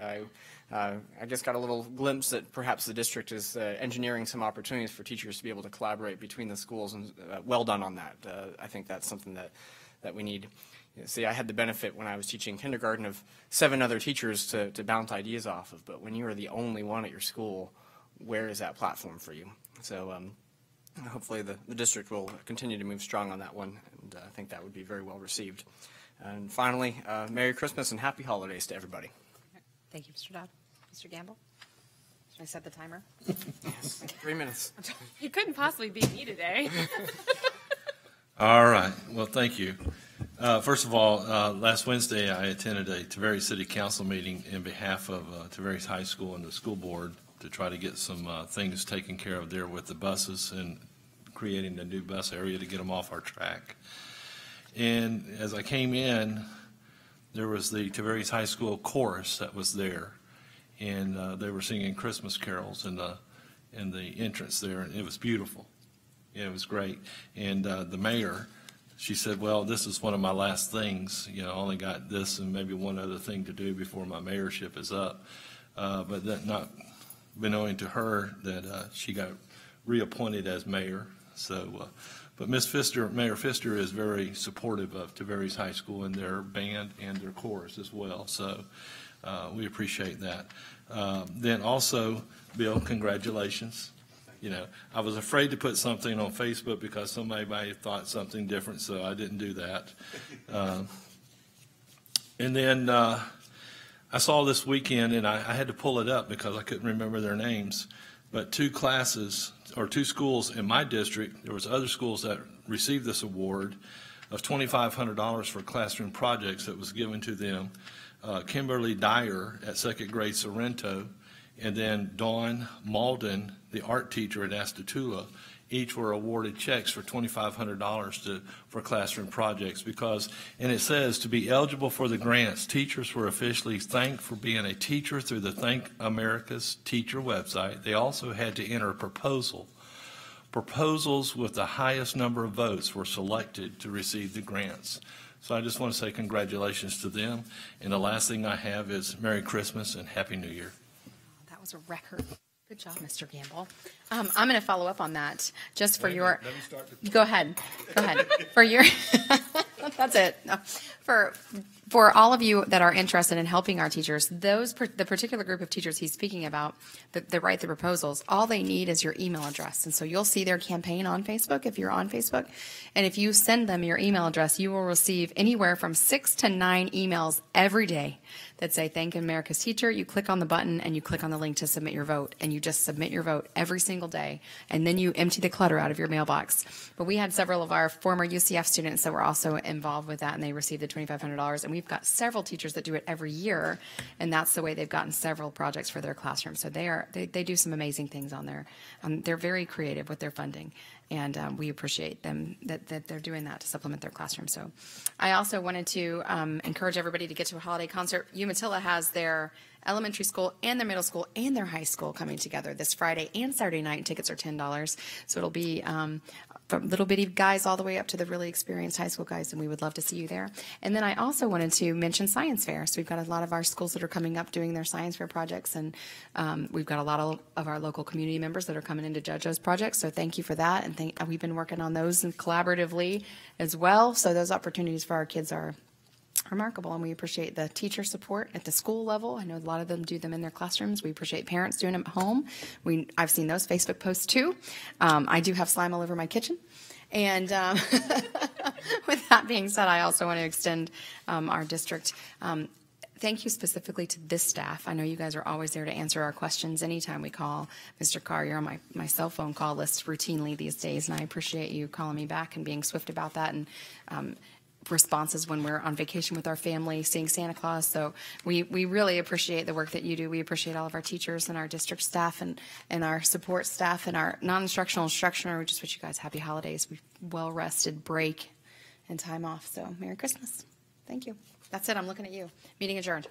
I just got a little glimpse that perhaps the district is engineering some opportunities for teachers to be able to collaborate between the schools, and well done on that. I think that's something that we need. See, I had the benefit when I was teaching kindergarten of 7 other teachers to bounce ideas off of, but when you are the only one at your school, where is that platform for you? So hopefully the district will continue to move strong on that one, and I think that would be very well received. And finally, Merry Christmas and Happy Holidays to everybody. Thank you, Mr. Dodd. Mr. Gamble? Should I set the timer? Yes, 3 minutes. You couldn't possibly beat me today. All right. Well, thank you. First of all, last Wednesday I attended a Tavares City Council meeting in behalf of Tavares High School and the school board to try to get some things taken care of there with the buses and creating a new bus area to get them off our track. And as I came in, there was the Tavares High School chorus that was there, and they were singing Christmas carols in the entrance there, and it was beautiful. Yeah, it was great. And the mayor, she said, well, this is one of my last things. You know, I only got this and maybe one other thing to do before my mayorship is up. But that not been owing to her that she got reappointed as mayor. So, but Mayor Pfister is very supportive of Tavares High School and their band and their chorus as well. So we appreciate that. Then also, Bill, congratulations. You know, I was afraid to put something on Facebook because somebody might have thought something different, so I didn't do that. And then I saw this weekend, and I had to pull it up because I couldn't remember their names, but 2 classes or 2 schools in my district, there was other schools that received this award of $2,500 for classroom projects that was given to them. Kimberly Dyer at 2nd grade Sorrento, and then Dawn Malden, the art teacher at Astatula, each were awarded checks for $2,500 for classroom projects because, and it says, to be eligible for the grants, teachers were officially thanked for being a teacher through the Thank America's Teacher website. They also had to enter a proposal. Proposals with the highest number of votes were selected to receive the grants. So I just want to say congratulations to them. And the last thing I have is Merry Christmas and Happy New Year. That was a record. Good job, Mr. Gamble. I'm going to follow up on that just for your. Let me start Go ahead. For your. That's it. No. For all of you that are interested in helping our teachers, the particular group of teachers he's speaking about that write the proposals, all they need is your email address. And so you'll see their campaign on Facebook if you're on Facebook. And if you send them your email address, you will receive anywhere from 6 to 9 emails every day that say, Thank America's Teacher. You click on the button and you click on the link to submit your vote. And you just submit your vote every single day. And then you empty the clutter out of your mailbox. But we had several of our former UCF students that were also involved with that, and they received the $2,500. And we've got several teachers that do it every year, and that's the way they've gotten several projects for their classroom. So they do some amazing things on there. They're very creative with their funding, and we appreciate them that they're doing that to supplement their classroom. So I also wanted to encourage everybody to get to a holiday concert. Umatilla has their elementary school and their middle school and their high school coming together this Friday and Saturday night. Tickets are $10, so it'll be from little bitty guys all the way up to the really experienced high school guys, and we would love to see you there. And then I also wanted to mention Science Fair. So we've got a lot of our schools that are coming up doing their Science Fair projects, and we've got a lot of our local community members that are coming in to judge those projects. So thank you for that, and we've been working on those collaboratively as well. So those opportunities for our kids are remarkable, and we appreciate the teacher support at the school level. I know a lot of them do them in their classrooms. We appreciate parents doing them at home. I've seen those Facebook posts too. I do have slime all over my kitchen. And with that being said, I also want to extend our district thank you specifically to this staff. I know you guys are always there to answer our questions anytime we call. Mr. Carr, you're on my cell phone call list routinely these days, and I appreciate you calling me back and being swift about that, and responses when we're on vacation with our family, seeing Santa Claus. So we really appreciate the work that you do. We appreciate all of our teachers and our district staff and our support staff and our non-instructional instructional. We just wish you guys happy holidays, well-rested break and time off. So Merry Christmas. Thank you. That's it. I'm looking at you. Meeting adjourned.